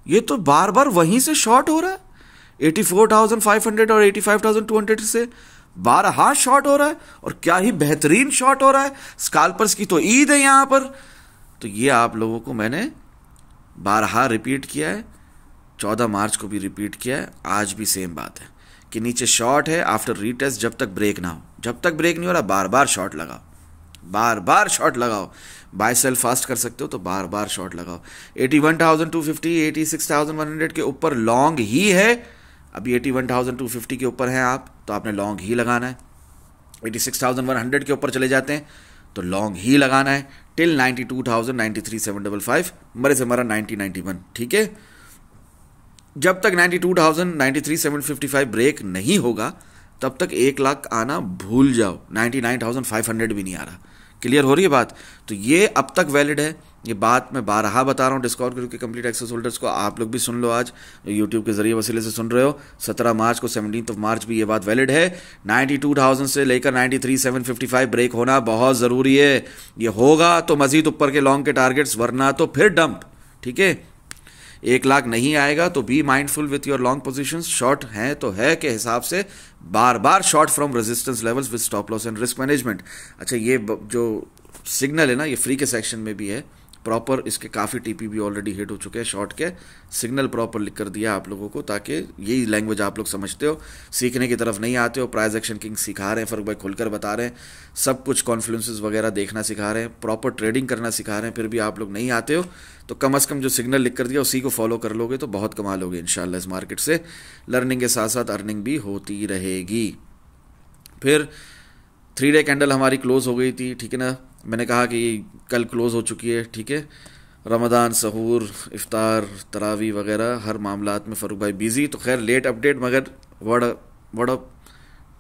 [SPEAKER 1] ये तो बार बार वहीं से शॉर्ट हो रहा है। 84,500 और 85,200 से बारहा शॉर्ट हो रहा है, और क्या ही बेहतरीन शॉर्ट हो रहा है। स्काल्पर्स की तो ईद है यहां पर। तो ये आप लोगों को मैंने बारहा रिपीट किया है, 14 मार्च को भी रिपीट किया है, आज भी सेम बात है कि नीचे शॉर्ट है आफ्टर रीटेस्ट, जब तक ब्रेक ना हो। जब तक ब्रेक नहीं हो रहा, बार बार शॉर्ट लगाओ, बार बार शॉर्ट लगाओ। बाय सेल फास्ट कर सकते हो तो बार बार शॉर्ट लगाओ। 81,250 86,100 के ऊपर लॉन्ग ही है। अभी 81,250 के ऊपर हैं आप, तो आपने लॉन्ग ही लगाना है। 86,100 के ऊपर चले जाते हैं तो लॉन्ग ही लगाना है टिल 92,93,755, मरे से मरा 9091, ठीक है। जब तक 92,93,755 ब्रेक नहीं होगा तब तक 1 लाख आना भूल जाओ। 99,500 भी नहीं आ रहा। क्लियर हो रही है बात? तो ये अब तक वैलिड है। ये बात मैं बारहा बता रहा हूँ डिस्कॉर्ड ग्रुप के कंप्लीट एक्सेस होल्डर्स को। आप लोग भी सुन लो, आज यूट्यूब के जरिए वसीले से सुन रहे हो। 17 मार्च को 17 मार्च भी ये बात वैलिड है। 92,000 से लेकर 93,755 ब्रेक होना बहुत ज़रूरी है। ये होगा तो मजीद ऊपर के लॉन्ग के टारगेट्स, वरना तो फिर डंप, ठीक है। 1 लाख नहीं आएगा तो be mindful with your long positions. Short हैं तो है के हिसाब से बार बार short from resistance levels with stop loss and risk management. अच्छा, ये जो सिग्नल है ना, ये फ्री के सेक्शन में भी है प्रॉपर। इसके काफ़ी टीपी भी ऑलरेडी हिट हो चुके हैं। शॉर्ट के सिग्नल प्रॉपर लिख कर दिया आप लोगों को, ताकि यही लैंग्वेज आप लोग समझते हो, सीखने की तरफ नहीं आते हो। प्राइस एक्शन किंग सिखा रहे हैं, फर्क भाई खुलकर बता रहे हैं, सब कुछ कॉन्फ्लुएंसेस वगैरह देखना सिखा रहे हैं, प्रॉपर ट्रेडिंग करना सिखा रहे हैं, फिर भी आप लोग नहीं आते हो। तो कम अज़ कम जो सिग्नल लिख कर दिया उसी को फॉलो कर लोगे तो बहुत कमाल होगी इंशाल्लाह। इस मार्केट से लर्निंग के साथ साथ अर्निंग भी होती रहेगी। फिर 3 डे कैंडल हमारी क्लोज हो गई थी, ठीक है ना। मैंने कहा कि कल क्लोज हो चुकी है, ठीक है। रमज़ान, सहूर, इफ्तार, तरावी वगैरह हर मामलात में फ़ारूक भाई बिजी। तो खैर लेट अपडेट, मगर बड़ा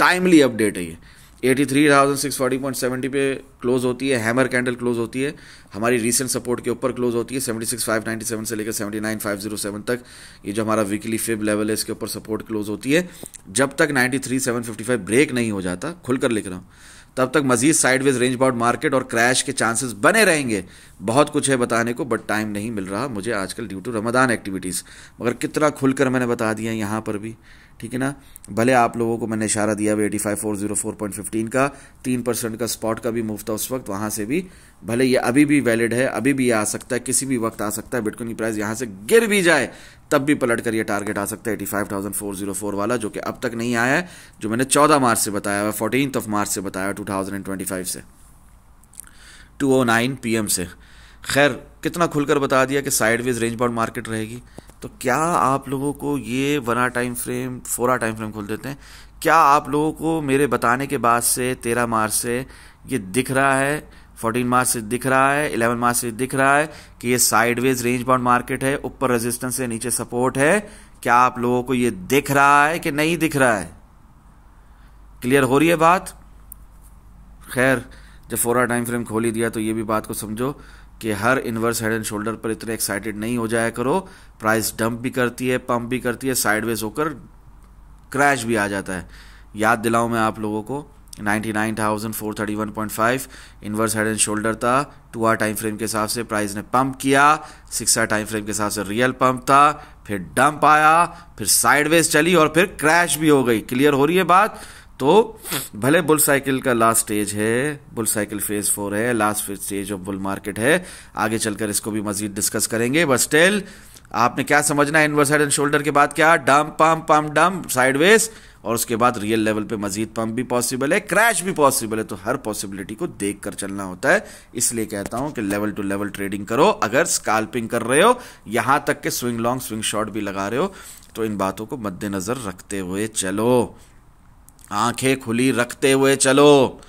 [SPEAKER 1] टाइमली अपडेट है ये। 83,640.70 पे क्लोज होती है। हैमर कैंडल क्लोज होती है, हमारी रीसेंट सपोर्ट के ऊपर क्लोज होती है। 76,597 से लेकर 79,507 तक ये जो हमारा वीकली फिब लेवल है, इसके ऊपर सपोर्ट क्लोज होती है। जब तक 93,755 ब्रेक नहीं हो जाता, खुलकर लिख रहा हूँ, तब तक मजीद साइडवेज रेंज बाउंड मार्केट और क्रैश के चांसेस बने रहेंगे। बहुत कुछ है बताने को, बट टाइम नहीं मिल रहा मुझे आजकल ड्यू टू रमज़ान एक्टिविटीज़। मगर कितना खुलकर मैंने बता दिया यहाँ पर भी, ठीक है ना। भले आप लोगों को मैंने इशारा दिया 85,404.15 का, 3% का स्पॉट का भी मूव था उस वक्त, वहाँ से भी भले ये अभी भी वैलिड है, अभी भी आ सकता है, किसी भी वक्त आ सकता है। बिटकॉइन की प्राइस यहाँ से गिर भी जाए तब भी पलट कर ये टारगेट आ सकता है 85,404 वाला, जो कि अब तक नहीं आया है, जो मैंने 14 मार्च से बताया हुआ, 14 मार्च से बताया 2025 से 2:09 PM से। खैर कितना खुलकर बता दिया कि साइडवेज रेंज बाउंड मार्केट रहेगी। तो क्या आप लोगों को ये 1 hour time frame, 4 hour time frame खोल देते हैं, क्या आप लोगों को मेरे बताने के बाद से 13 मार्च से ये दिख रहा है, 14 मार्च से दिख रहा है, 11 मार्च से दिख रहा है कि ये साइडवेज रेंज बाउंड मार्केट है, ऊपर रेजिस्टेंस है, नीचे सपोर्ट है? क्या आप लोगों को ये दिख रहा है कि नहीं दिख रहा है? क्लियर हो रही है बात? खैर, जब 4 आवर टाइम फ्रेम खोल ही दिया तो ये भी बात को समझो कि हर इन्वर्स हेड एंड शोल्डर पर इतने एक्साइटेड नहीं हो जाया करो। प्राइस डंप भी करती है, पंप भी करती है, साइडवेज होकर क्रैश भी आ जाता है। याद दिलाऊं मैं आप लोगों को, 99,431.5 इन्वर्स हेड एंड शोल्डर था 2 आवर टाइम फ्रेम के हिसाब से। प्राइस ने पंप किया, 6 आवर टाइम फ्रेम के हिसाब से रियल पंप था, फिर डंप आया, फिर साइडवेज चली और फिर क्रैश भी हो गई। क्लियर हो रही है बात? तो भले बुल साइकिल का लास्ट स्टेज है, बुल साइकिल फेज 4 है, last stage of bull market है, आगे चलकर इसको भी मजीद डिस्कस करेंगे। बट स्टिल आपने क्या समझना है, इनवर्स हेड एंड शोल्डर के बाद क्या? Dump pump pump dump sideways, और उसके बाद रियल लेवल पे मजीद पंप भी पॉसिबल है, क्रैश भी पॉसिबल है। तो हर पॉसिबिलिटी को देख कर चलना होता है। इसलिए कहता हूं कि लेवल टू लेवल ट्रेडिंग करो। अगर स्कैल्पिंग कर रहे हो, यहां तक के स्विंग लॉन्ग स्विंग शॉर्ट भी लगा रहे हो, तो इन बातों को मद्देनजर रखते हुए चलो, आंखें खुली रखते हुए चलो।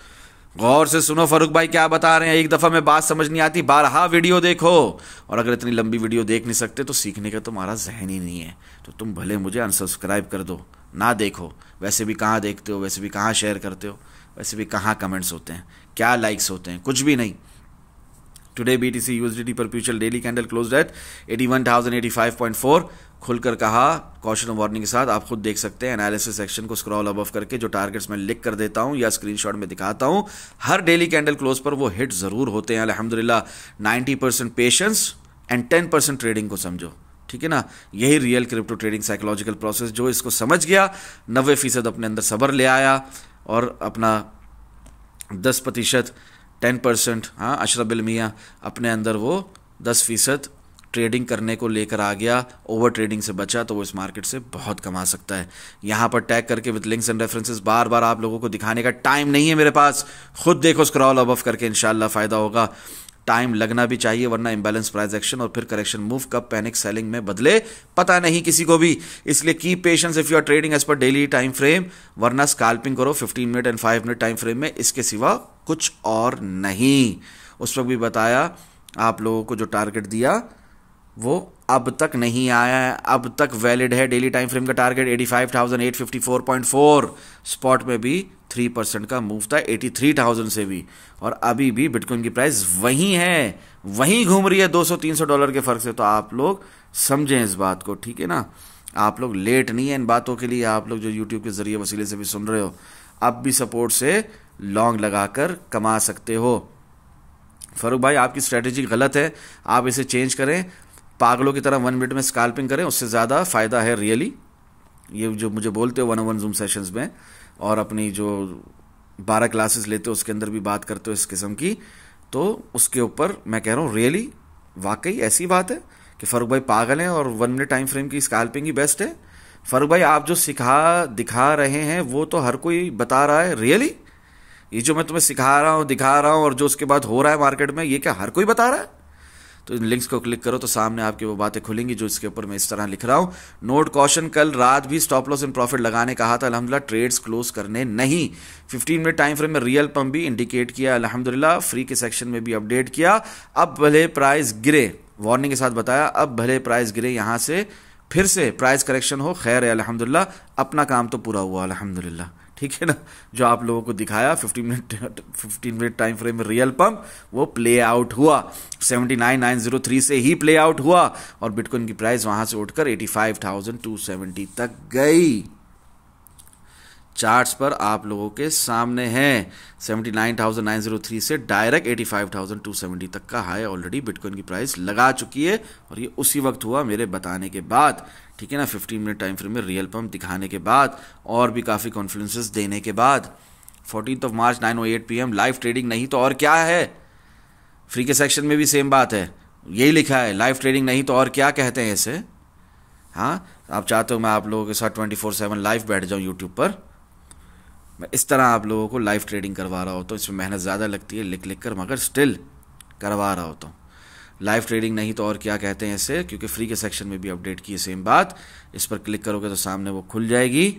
[SPEAKER 1] गौर से सुनो फारूक भाई क्या बता रहे हैं। एक दफा में बात समझ नहीं आती, बारहा वीडियो देखो। और अगर इतनी लंबी वीडियो देख नहीं सकते तो सीखने का तुम्हारा जहन ही नहीं है, तो तुम भले मुझे अनसब्सक्राइब कर दो, ना देखो। वैसे भी कहाँ देखते हो, वैसे भी कहाँ शेयर करते हो, वैसे भी कहाँ कमेंट्स होते हैं, क्या लाइक्स होते हैं, कुछ भी नहीं। टुडे BTC USDT पर future daily candle closed eight 81,085.4। खुलकर कहा कॉशन और वार्निंग के साथ, आप खुद देख सकते हैं एनालिसिस सेक्शन को स्क्रॉल अबव करके, जो टारगेट्स मैं लिख कर देता हूं या स्क्रीनशॉट में दिखाता हूं, हर डेली कैंडल क्लोज पर वो हिट जरूर होते हैं अल्हम्दुलिल्लाह। 90% पेशेंस एंड 10% ट्रेडिंग को समझो, ठीक है ना। यही real crypto trading psychological process, जो इसको समझ गया 90% अपने अंदर सब्र ले आया और अपना 10% 10%, हाँ, अशरफ बिल मियां अपने अंदर वो 10% ट्रेडिंग करने को लेकर आ गया, ओवर ट्रेडिंग से बचा, तो वो इस मार्केट से बहुत कमा सकता है। यहाँ पर टैग करके विद लिंक्स एंड रेफरेंसेस बार बार आप लोगों को दिखाने का टाइम नहीं है मेरे पास। खुद देखो स्क्रॉल अबव करके, इंशाल्लाह फ़ायदा होगा। टाइम लगना भी चाहिए, वरना इंबैलेंस प्राइस एक्शन और फिर करेक्शन मूव कब पैनिक सेलिंग में बदले पता नहीं किसी को भी। इसलिए keep patience if you are trading as पर डेली टाइम फ्रेम, वरना स्कैल्पिंग करो 15 minute and 5 minute time frame में, इसके सिवा कुछ और नहीं। उस वक्त भी बताया आप लोगों को, जो टारगेट दिया वो अब तक नहीं आया है, अब तक वैलिड है। डेली टाइम फ्रेम का टारगेट 85,854.4, स्पॉट में भी 3% का मूव था 83,000 से भी, और अभी भी बिटकॉइन की प्राइस वहीं है, वहीं घूम रही है $200-300 के फर्क से। तो आप लोग समझें इस बात को, ठीक है ना। आप लोग लेट नहीं है इन बातों के लिए। आप लोग जो यूट्यूब के जरिए वसीले से भी सुन रहे हो, अब भी सपोर्ट से लॉन्ग लगाकर कमा सकते हो। फारूक भाई आपकी स्ट्रेटेजी गलत है, आप इसे चेंज करें। पागलों की तरह 1 मिनट में स्कैल्पिंग करें, उससे ज़्यादा फ़ायदा है रियली। ये जो मुझे बोलते हो 1-on-1 जूम सेशंस में, और अपनी जो 12 क्लासेस लेते हो उसके अंदर भी बात करते हो इस किस्म की, तो उसके ऊपर मैं कह रहा हूँ रियली वाकई ऐसी बात है कि फारूक भाई पागल हैं और 1 मिनट टाइम फ्रेम की स्कैल्पिंग ही बेस्ट है। फारूक भाई आप जो दिखा रहे हैं वो तो हर कोई बता रहा है रियली। ये जो मैं तुम्हें सिखा रहा हूँ, दिखा रहा हूँ, और जो उसके बाद हो रहा है मार्केट में, ये क्या हर कोई बता रहा है? तो इन लिंक्स को क्लिक करो तो सामने आपकी वो बातें खुलेंगी जो इसके ऊपर मैं इस तरह लिख रहा हूँ। नोट कॉशन, कल रात भी स्टॉप लॉस एंड प्रॉफिट लगाने कहा था, अल्हम्दुलिल्लाह ट्रेड्स क्लोज करने नहीं। 15 मिनट टाइम फ्रेम में रियल पंप भी इंडिकेट किया अल्हम्दुलिल्लाह, फ्री के सेक्शन में भी अपडेट किया। अब भले प्राइस गिरे, वार्निंग के साथ बताया, अब भले प्राइस गिरे, यहाँ से फिर से प्राइस करेक्शन हो, खैर है अल्हम्दुलिल्लाह, अपना काम तो पूरा हुआ अल्हम्दुलिल्लाह, ठीक है ना। जो आप लोगों को दिखाया 15 मिनट टाइम फ्रेम में रियल पंप, वो प्ले आउट हुआ, 79,903 से ही प्ले आउट हुआ, और बिटकॉइन की प्राइस वहां से उठकर 85,270 तक गई। चार्ट्स पर आप लोगों के सामने हैं, 79,903 से डायरेक्ट 85,270 तक का हाई ऑलरेडी बिटकॉइन की प्राइस लगा चुकी है, और ये उसी वक्त हुआ मेरे बताने के बाद, ठीक है ना। 15 मिनट टाइम फ्रेम में रियल पंप दिखाने के बाद और भी काफ़ी कॉन्फ्लुएंसेस देने के बाद 14 मार्च 9:08 PM लाइव ट्रेडिंग नहीं तो और क्या है। फ्री के सेक्शन में भी सेम बात है, यही लिखा है, लाइव ट्रेडिंग नहीं तो और क्या कहते हैं इसे। हाँ, आप चाहते हो मैं आप लोगों के साथ 24/7 लाइव बैठ जाऊँ यूट्यूब पर, मैं इस तरह आप लोगों को लाइव ट्रेडिंग करवा रहा होता हूँ। इसमें मेहनत ज़्यादा लगती है लिख लिख कर, मगर स्टिल करवा रहा होता हूँ। लाइव ट्रेडिंग नहीं तो और क्या कहते हैं इसे, क्योंकि फ्री के सेक्शन में भी अपडेट की है सेम बात। इस पर क्लिक करोगे तो सामने वो खुल जाएगी,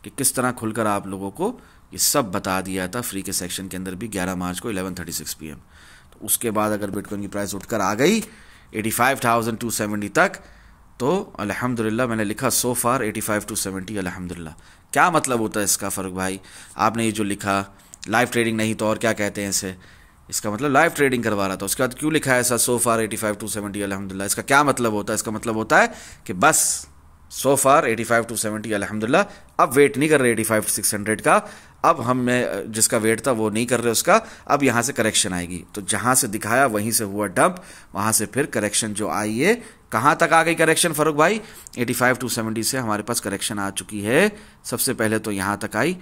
[SPEAKER 1] कि किस तरह खुलकर आप लोगों को ये सब बता दिया था फ्री के सेक्शन के अंदर भी 11 मार्च को 11:36 PM। तो उसके बाद अगर बिटकॉइन की प्राइस उठकर आ गई 85,270 तक, तो अल्हम्दुलिल्लाह मैंने लिखा सो फार 85-70 अल्हम्दुलिल्लाह। क्या मतलब होता है इसका फ़र्क भाई? आपने ये जो लिखा लाइव ट्रेडिंग नहीं तो और क्या कहते हैं इसे, इसका मतलब लाइव ट्रेडिंग करवा रहा था, उसके बाद क्यों लिखा है ऐसा सो फार 85-70 अल्हम्दुलिल्लाह? इसका क्या मतलब होता है? इसका मतलब होता है कि बस सो फार 85-70 अल्हम्दुलिल्लाह, अब वेट नहीं कर रहे 85-600 का, अब हम जिसका वेट था वो नहीं कर रहे उसका, अब यहाँ से करेक्शन आएगी। तो जहाँ से दिखाया वहीं से हुआ डंप, वहाँ से फिर करेक्शन जो आई है, कहाँ तक आ गई करेक्शन फारूक भाई? 85-70 से हमारे पास करेक्शन आ चुकी है। सबसे पहले तो यहाँ तक आई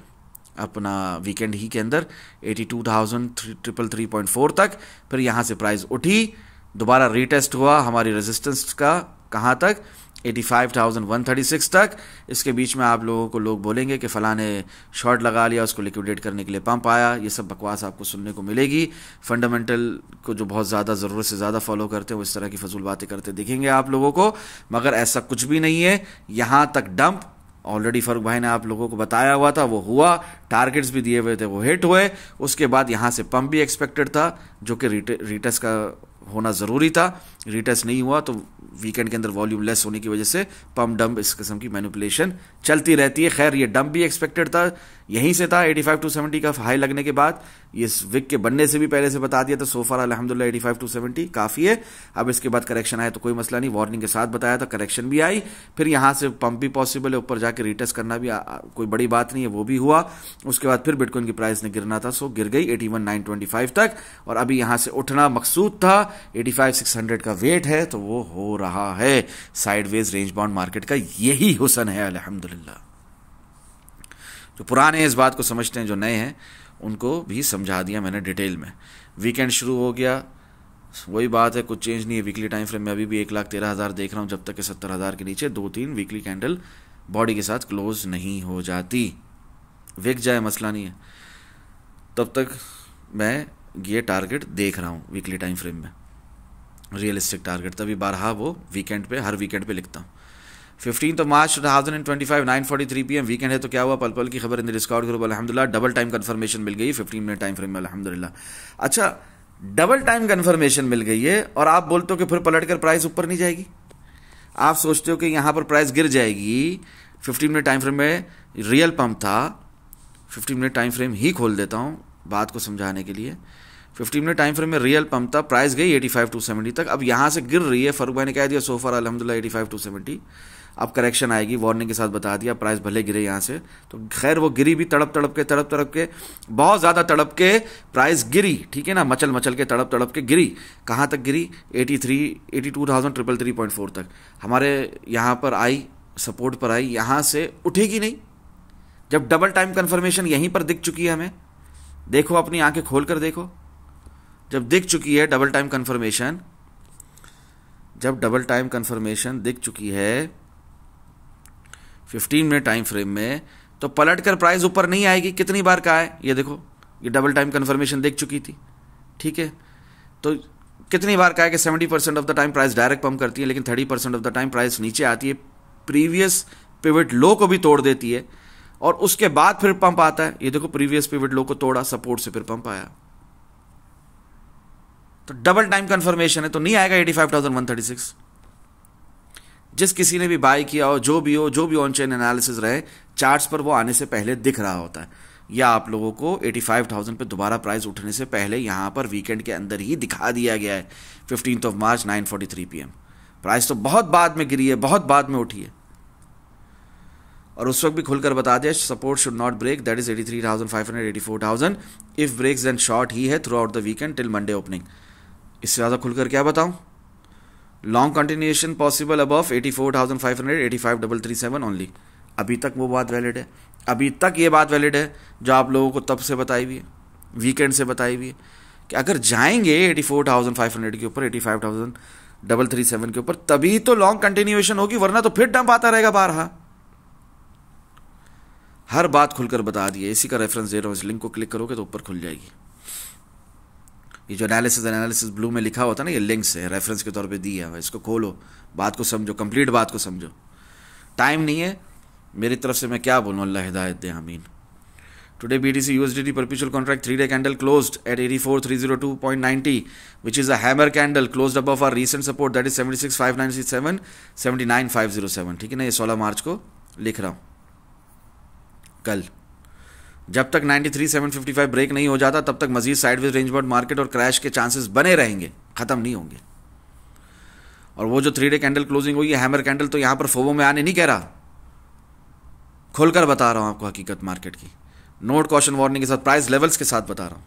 [SPEAKER 1] अपना वीकेंड ही के अंदर 82,333.4 तक, फिर यहाँ से प्राइस उठी, दोबारा रीटेस्ट हुआ हमारी रेजिस्टेंस का, कहाँ तक? 85,136 तक। इसके बीच में आप लोगों को लोग बोलेंगे कि फ़लाँ ने शॉर्ट लगा लिया, उसको लिक्विडेट करने के लिए पंप आया, ये सब बकवास आपको सुनने को मिलेगी। फंडामेंटल को जो बहुत ज़्यादा ज़रूरत से ज़्यादा फॉलो करते हैं वो इस तरह की फजूल बातें करते दिखेंगे आप लोगों को, मगर ऐसा कुछ भी नहीं है। यहाँ तक डंप ऑलरेडी फारूक भाई ने आप लोगों को बताया हुआ था, वो हुआ, टारगेट्स भी दिए हुए थे, वो हिट हुए। उसके बाद यहाँ से पंप भी एक्सपेक्टेड था, जो कि रीटेस्ट का होना ज़रूरी था, रीटेस्ट नहीं हुआ, तो वीकेंड के अंदर वॉल्यूम लेस होने की वजह से पंप डंप इस किस्म की मैनिपुलेशन चलती रहती है। खैर ये डंप भी एक्सपेक्टेड था, यहीं से था 85-70 का हाई लगने के बाद, ये विक के बनने से भी पहले से बता दिया था। सो फार अल्हम्दुलिल्लाह 85-70 काफ़ी है। अब इसके बाद करेक्शन आया तो कोई मसला नहीं, वार्निंग के साथ बताया था, करेक्शन भी आई, फिर यहाँ से पंप भी पॉसिबल है, ऊपर जाके रीटेस्ट करना भी कोई बड़ी बात नहीं है, वो भी हुआ। उसके बाद फिर बिटकॉइन की प्राइस ने गिरना था, सो गिर गई 81,925 तक, और अभी यहाँ से उठना मकसूद था। 85,600 का वेट है, तो वो हो रहा है। साइडवेज रेंज बाउंड मार्केट का यही हुसन है अल्हम्दुलिल्लाह। जो पुराने इस बात को समझते हैं, जो नए हैं उनको भी समझा दिया मैंने डिटेल में। वीकेंड शुरू हो गया, वही बात है, कुछ चेंज नहीं है। वीकली टाइम फ्रेम में अभी भी 1,13,000 देख रहा हूँ, जब तक कि 70,000 के नीचे 2-3 वीकली कैंडल बॉडी के साथ क्लोज नहीं हो जाती। विक जाए मसला नहीं है, तब तक मैं ये टारगेट देख रहा हूँ वीकली टाइम फ्रेम में, रियलिस्टिक टारगेट। तभी बारहा वो वीकेंड पे, हर वीकेंड पे लिखता हूँ। 15 मार्च 2025 9:43 PM वीकेंड है, तो क्या हुआ? पल पल की खबर इन द डिस्कॉर्ड ग्रुप अल्हम्दुलिल्लाह, डबल टाइम कंफर्मेशन मिल गई 15 मिनट टाइम फ्रेम में अल्हम्दुलिल्लाह। अच्छा, डबल टाइम कंफर्मेशन मिल गई है और आप बोलते हो कि फिर पलट कर प्राइस ऊपर नहीं जाएगी? आप सोचते हो कि यहां पर प्राइस गिर जाएगी। 15 मिनट टाइम फ्रेम में रियल पंप था, 15 मिनट टाइम फ्रेम ही खोल देता हूं बात को समझाने के लिए। 15 मिनट टाइम फ्रेम में रियल पंप था, प्राइस गई 85-270 तक, अब यहां से गिर रही है। फारूक भाई ने कह दिया सो फार अल्हम्दुलिल्लाह 85-270, अब करेक्शन आएगी, वार्निंग के साथ बता दिया, प्राइस भले गिरे यहाँ से, तो खैर वो गिरी भी तड़प तड़प के बहुत ज़्यादा तड़प के प्राइस गिरी, ठीक है ना, मचल मचल के तड़प के गिरी। कहाँ तक गिरी? 82,333.4 तक हमारे यहाँ पर आई, सपोर्ट पर आई, यहाँ से उठेगी नहीं। जब डबल टाइम कन्फर्मेशन यहीं पर दिख चुकी है हमें, देखो अपनी आंखें खोल कर देखो, जब दिख चुकी है डबल टाइम कन्फर्मेशन, जब डबल टाइम कन्फर्मेशन दिख चुकी है 15 मिनट टाइम फ्रेम में, तो पलट कर प्राइस ऊपर नहीं आएगी। कितनी बार कहा है ये देखो, ये डबल टाइम कन्फर्मेशन दिख चुकी थी, ठीक है, तो कितनी बार कहा है कि 70% of the time price direct pump करती है, लेकिन 30% ऑफ द टाइम प्राइस नीचे आती है, प्रीवियस पिवट लो को भी तोड़ देती है, और उसके बाद फिर पंप आता है। ये देखो प्रीवियस पिवट लो को तोड़ा, सपोर्ट से फिर पंप आया, तो डबल टाइम कंफर्मेशन है, तो नहीं आएगा 85,136। जिस किसी ने भी बाय किया हो, जो भी ऑन चेन एनालिसिस रहे, चार्ट्स पर वो आने से पहले दिख रहा होता है, या आप लोगों को 85,000 पे दोबारा प्राइस उठने से पहले यहां पर वीकेंड के अंदर ही दिखा दिया गया है। 15 मार्च 9:43 PM प्राइस तो बहुत बाद में गिरी है, बहुत बाद में उठी है, और उस वक्त भी खुलकर बता दिया support should not break, that is 83,500 84,000, if breaks then short ही है throughout the weekend till Monday opening. इससे ज़्यादा खुलकर क्या बताऊं? Long continuation possible above 84,500 85,337 only. अभी तक वो बात वैलिड है, अभी तक ये बात वैलिड है जो आप लोगों को तब से बताई हुई है, वीकेंड से बताई हुई है, कि अगर जाएंगे 84,500 के ऊपर, 85,337 के ऊपर, तभी तो लॉन्ग कंटिन्यूएशन होगी, वरना तो फिर डंप आता रहेगा बारहा। हर बात खुलकर बता दी है, इसी का रेफरेंस दे रहा हूं, इस लिंक को क्लिक करोगे तो ऊपर खुल जाएगी। ये जो एनालिसिस ब्लू में लिखा होता है ना, ये लिंक्स है, रेफरेंस के तौर पे दिया है, इसको खोलो, बात को समझो, कंप्लीट बात को समझो। टाइम नहीं है, मेरी तरफ से मैं क्या बोलूँ, अल्लाह हिदायत दे, आमीन। Today BTC USDT perpetual contract 3-day candle closed at 84,302.90, which is a hammer candle closed above our recent support that is 76,597, 79,507। ठीक है ना, ये 16 मार्च को लिख रहा हूँ। कल जब तक 93,755 ब्रेक नहीं हो जाता तब तक मजीद साइडवेज रेंज बाउंड मार्केट और क्रैश के चांसेस बने रहेंगे, खत्म नहीं होंगे। और वो जो 3-day कैंडल क्लोजिंग हुई है हैमर कैंडल, तो यहां पर फोबो में आने नहीं कह रहा, खोलकर बता रहा हूं आपको हकीकत मार्केट की। नोट कॉशन वार्निंग के साथ, प्राइस लेवल्स के साथ बता रहा हूं।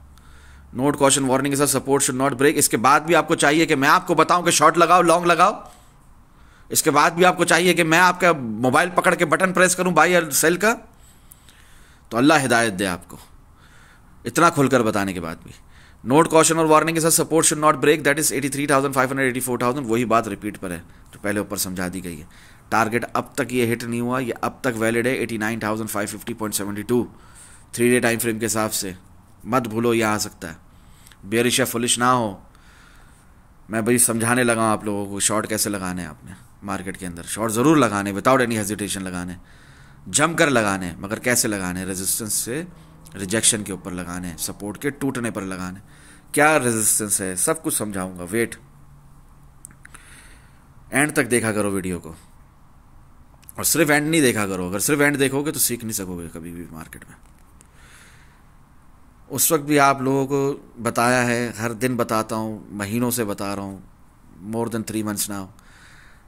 [SPEAKER 1] नोट कॉशन वार्निंग के साथ सपोर्ट शुड नॉट ब्रेक। इसके बाद भी आपको चाहिए कि मैं आपको बताऊं कि शॉर्ट लगाओ, लॉन्ग लगाओ। इसके बाद भी आपको चाहिए कि मैं आपका मोबाइल पकड़ के बटन प्रेस करूं बाई और सेल का। तो अल्लाह हिदायत दे आपको, इतना खुलकर बताने के बाद भी। नोट कॉशन और वार्निंग के साथ support should not break, that is 83,500, 84,000। वही बात रिपीट पर है जो पहले ऊपर समझा दी गई है। टारगेट अब तक ये हिट नहीं हुआ, ये अब तक वैलिड है 89,550.72 3-day टाइम फ्रेम के हिसाब से। मत भूलो, ये आ सकता है। बेयरिश या फुलिश ना हो। मैं भाई समझाने लगा हूँ आप लोगों को शॉर्ट कैसे लगाने हैं आपने मार्केट के अंदर। शॉर्ट ज़रूर लगाने, विदाउट एनी हेजिटेशन लगाने, जम कर लगाने, मगर कैसे लगाने? रेजिस्टेंस से रिजेक्शन के ऊपर लगाने, सपोर्ट के टूटने पर लगाने। क्या रेजिस्टेंस है सब कुछ समझाऊंगा, वेट, एंड तक देखा करो वीडियो को। और सिर्फ एंड नहीं देखा करो, अगर सिर्फ एंड देखोगे तो सीख नहीं सकोगे कभी भी मार्केट में। उस वक्त भी आप लोगों को बताया है, हर दिन बताता हूँ, महीनों से बता रहा हूँ, मोर देन 3 months नाउ।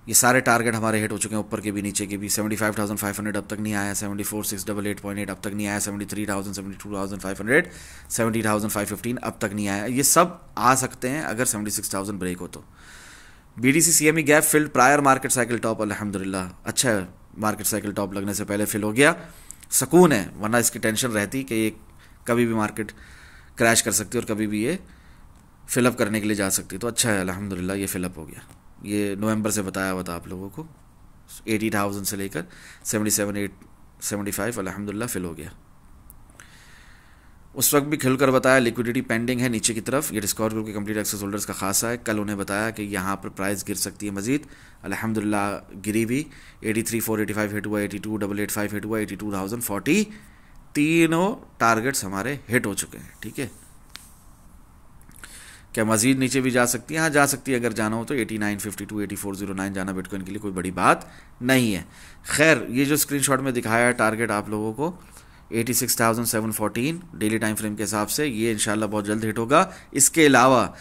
[SPEAKER 1] ये सारे टारगेट हमारे हिट हो चुके हैं, ऊपर के भी नीचे के भी। 75,500 अब तक नहीं आया, 74,688.8 अब तक नहीं आया, 73,000, 72,500, 70,515 अब तक नहीं आया। ये सब आ सकते हैं अगर 76,000 ब्रेक हो तो। BTC CME gap field prior market cycle top, अल्हम्दुलिल्लाह अच्छा है, मार्केट साइकिल टॉप लगने से पहले फिल हो गया, सुकून है। वरना इसकी टेंशन रहती कि ये कभी भी मार्केट क्रैश कर सकती है और कभी भी ये फिलअप करने के लिए जा सकती है। तो अच्छा है अल्हम्दुलिल्लाह, ये फिलअप हो गया। ये नवंबर से बताया हुआ था आप लोगों को, 80,000 से लेकर 77,875 अल्हम्दुलिल्लाह फिल हो गया। उस वक्त भी खुलकर बताया लिक्विडिटी पेंडिंग है नीचे की तरफ। ये डिस्कॉर्ड ग्रुप के कंप्लीट एक्सेस होल्डर्स का खासा है। कल उन्हें बताया कि यहाँ पर प्राइस गिर सकती है मजीद, अल्हम्दुलिल्लाह गिरी भी। 83,485 हिट हुआ, 82,885 हिट हुआ, 82,040 तीनों टारगेट्स हमारे हिट हो चुके हैं। ठीक है, क्या मजीद नीचे भी जा सकती है? हाँ जा सकती है, अगर जाना हो तो 8952 8409 जाना बिटकॉइन के लिए कोई बड़ी बात नहीं है। खैर, ये जो स्क्रीनशॉट में दिखाया है टारगेट आप लोगों को 86,714 डेली टाइम फ्रेम के हिसाब से, ये इंशाल्लाह बहुत जल्द हिट होगा। इसके अलावा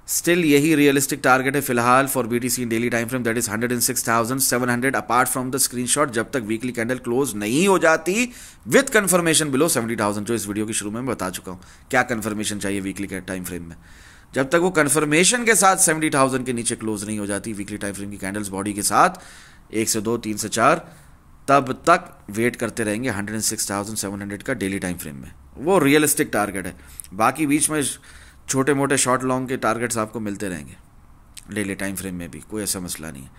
[SPEAKER 1] स्टिल यही रियलिस्टिक टारगेट है फिलहाल for BTC in daily time frame, that is 106,700 apart from the screenshot, जब तक वीकली कैंडल क्लोज नहीं हो जाती विथ कंफर्मेशन बिलो 70,000, जो इस वीडियो की शुरू में बता चुका हूं। क्या कंफर्मेशन चाहिए वीकली के टाइम फ्रेम में? जब तक वो कंफर्मेशन के साथ 70,000 के नीचे क्लोज नहीं हो जाती वीकली टाइम फ्रेम की कैंडल्स बॉडी के साथ 1 से 2, 3 से 4, तब तक वेट करते रहेंगे 106,700 का डेली टाइम फ्रेम में। वो रियलिस्टिक टारगेट है। बाकी बीच में छोटे मोटे शॉर्ट लॉन्ग के टारगेट्स आपको मिलते रहेंगे डेली टाइम फ्रेम में भी, कोई ऐसा मसला नहीं है।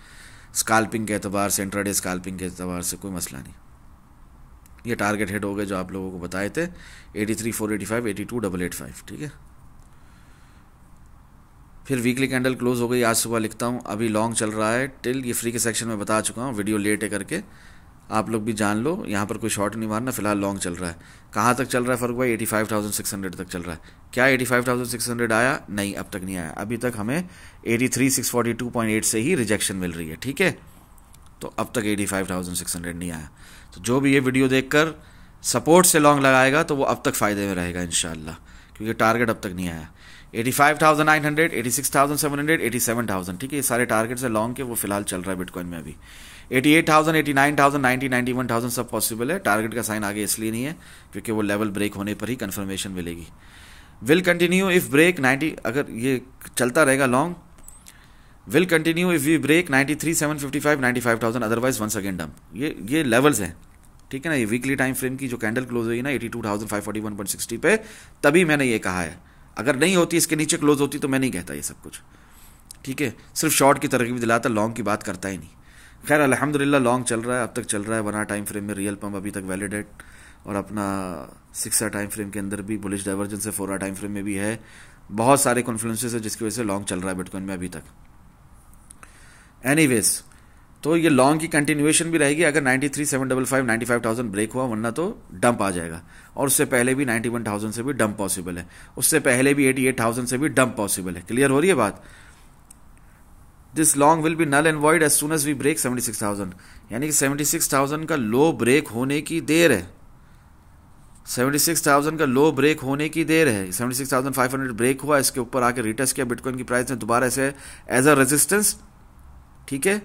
[SPEAKER 1] स्काल्पिंग के एतबार से, इंट्राडे स्काल्पिंग के एतबार से कोई मसला नहीं। ये टारगेट हिट हो गए जो आप लोगों को बताए थे, 83,485, 82,885। ठीक है, फिर वीकली कैंडल क्लोज हो गई आज सुबह, लिखता हूँ अभी लॉन्ग चल रहा है टिल, ये फ्री के सेक्शन में बता चुका हूँ, वीडियो लेट है करके आप लोग भी जान लो। यहाँ पर कोई शॉर्ट नहीं मारना, फिलहाल लॉन्ग चल रहा है। कहाँ तक चल रहा है फर्क भाई? 85,600 तक चल रहा है। क्या 85,600 आया? नहीं, अब तक नहीं आया। अभी तक हमें 83,642.8 से ही रिजेक्शन मिल रही है। ठीक है, तो अब तक 85,600 नहीं आया। तो जो भी ये वीडियो देखकर सपोर्ट से लॉन्ग लगाएगा तो वो अब तक फ़ायदे में रहेगा इंशाल्लाह, क्योंकि टारगेट अब तक नहीं आया। 85,900, 86,700, 87,000, ठीक है, ये सारे टारगेट्स है लॉन्ग के, वो फिलहाल चल रहा है बिटकॉइन में अभी। 88,000, 89,000, 90, 91,000 सब पॉसिबल है। टारगेट का साइन आगे इसलिए नहीं है क्योंकि वो लेवल ब्रेक होने पर ही कंफर्मेशन मिलेगी। विल कंटिन्यू इफ ब्रेक 90, अगर ये चलता रहेगा long, will continue if we break 93,755, 95,000, otherwise once again dump. ये लेवल्स हैं, ठीक है ना। ये वीकली टाइम फ्रेम की जो कैंडल क्लोज हुई ना 82,541.60 पे, तभी मैंने ये कहा है। अगर नहीं होती, इसके नीचे क्लोज होती, तो मैं नहीं कहता ये सब कुछ। ठीक है, सिर्फ शॉर्ट की तरकीब दिलाता, लॉन्ग की बात करता ही नहीं। खैर अल्हम्दुलिल्लाह लॉन्ग चल रहा है, अब तक चल रहा है। 1 टाइम फ्रेम में रियल पम्प अभी तक वैलिडेट, और अपना 6 टाइम फ्रेम के अंदर भी बुलिश डाइवर्जेंस है, 4 टाइम फ्रेम में भी है। बहुत सारे कॉन्फ्लुएंसेस है जिसकी वजह से लॉन्ग चल रहा है बिटकॉइन में अभी तक। एनीवेज, तो ये लॉन्ग की कंटिन्यूएशन भी रहेगी अगर 93,755 95,000 ब्रेक हुआ, वरना तो डंप आ जाएगा। और उससे पहले भी 91,000 से भी डंप पॉसिबल है, उससे पहले भी 88,000 से भी डंप पॉसिबल है। क्लियर हो रही है बात? This long will be null and void as soon as we break 76,000, यानी कि 76,000 का लो ब्रेक होने की देर है। 76,000 का लो ब्रेक होने की देर है। 76,500 ब्रेक हुआ, इसके ऊपर आके रिटेस्ट किया बिटकॉइन की प्राइस ने दोबारा से एज अ रेजिस्टेंस, ठीक है,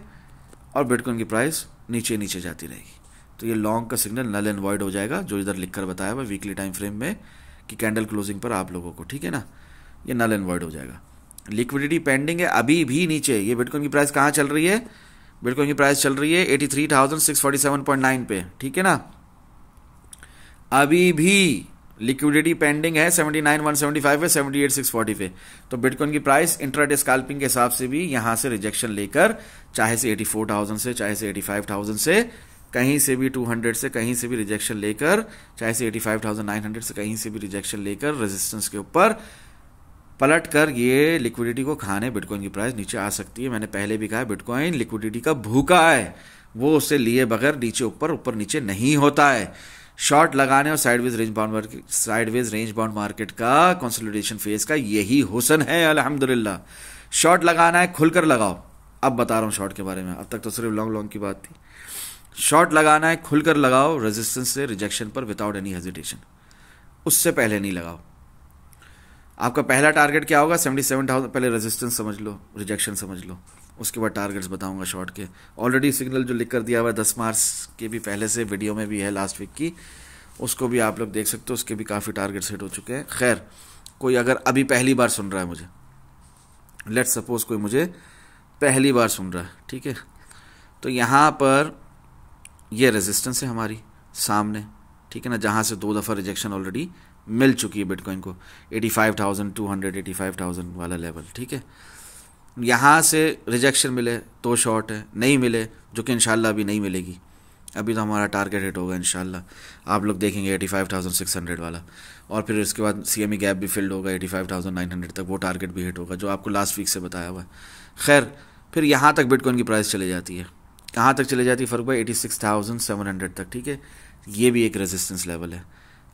[SPEAKER 1] और बिटकॉइन की प्राइस नीचे नीचे जाती रहेगी। तो ये लॉन्ग का सिग्नल नल एंड वॉइड हो जाएगा, जो इधर लिखकर बताया हुआ वीकली टाइम फ्रेम में कि कैंडल क्लोजिंग पर आप लोगों को, ठीक है ना, ये नल एंड वॉइड हो जाएगा। लिक्विडिटी पेंडिंग है अभी भी नीचे। ये बिटकॉइन की प्राइस कहाँ चल रही है? बिटकॉइन की प्राइस चल रही है 83,647.9 पे, ठीक है ना। अभी भी लिक्विडिटी पेंडिंग है 79,175 पे, 78,640 पे। तो बिटकॉइन की प्राइस इंट्राडे स्कैल्पिंग के हिसाब से भी यहां से रिजेक्शन लेकर, चाहे से 84,000 से, चाहे से 85,000 से, कहीं से भी 200 से कहीं से भी रिजेक्शन लेकर, चाहे से 85,900 से कहीं से भी रिजेक्शन लेकर रेजिस्टेंस के ऊपर पलट कर ये लिक्विडिटी को खाने बिटकॉइन की प्राइस नीचे आ सकती है। मैंने पहले भी कहा बिटकॉइन लिक्विडिटी का भूखा है, वो उसे लिए बगैर नीचे ऊपर नीचे नहीं होता है। शॉर्ट लगाने और साइडवेज रेंज बाउंड मार्केट का कंसोलिडेशन फेज का यही हुस्न है अल्हम्दुलिल्लाह। शॉर्ट लगाना है खुलकर लगाओ। अब बता रहा हूं शॉर्ट के बारे में, अब तक तो सिर्फ लॉन्ग की बात थी। शॉर्ट लगाना है खुलकर लगाओ, रेजिस्टेंस से रिजेक्शन पर विदाउट एनी हेजिटेशन, उससे पहले नहीं लगाओ। आपका पहला टारगेट क्या होगा? 77,000। पहले रेजिस्टेंस समझ लो, रिजेक्शन समझ लो, उसके बाद टारगेट्स बताऊंगा शॉर्ट के। ऑलरेडी सिग्नल जो लिख कर दिया हुआ है 10 मार्च के भी पहले से वीडियो में भी है, लास्ट वीक की, उसको भी आप लोग देख सकते हो, उसके भी काफ़ी टारगेट सेट हो चुके हैं। खैर, कोई अगर अभी पहली बार सुन रहा है मुझे, लेट सपोज कोई मुझे पहली बार सुन रहा है, ठीक है, तो यहाँ पर ये रेजिस्टेंस है हमारी सामने, ठीक है ना, जहाँ से 2 दफ़ा रिजेक्शन ऑलरेडी मिल चुकी है बिटकॉइन को, 85,200 85,000 वाला लेवल, ठीक है। यहाँ से रिजेक्शन मिले तो शॉर्ट है, नहीं मिले, जो कि इंशाल्लाह अभी नहीं मिलेगी, अभी तो हमारा टारगेट हिट होगा इंशाल्लाह। आप लोग देखेंगे 85,600 वाला, और फिर इसके बाद CME गैप भी फिल्ड होगा 85,900 तक, वो टारगेट भी हिट होगा जो आपको लास्ट वीक से बताया हुआ है। खैर, फिर यहाँ तक बिटकॉइन की प्राइस चले जाती है, कहाँ तक चले जाती है फर्क भाई? 86,700 तक, ठीक है। ये भी एक रेजिस्टेंस लेवल है।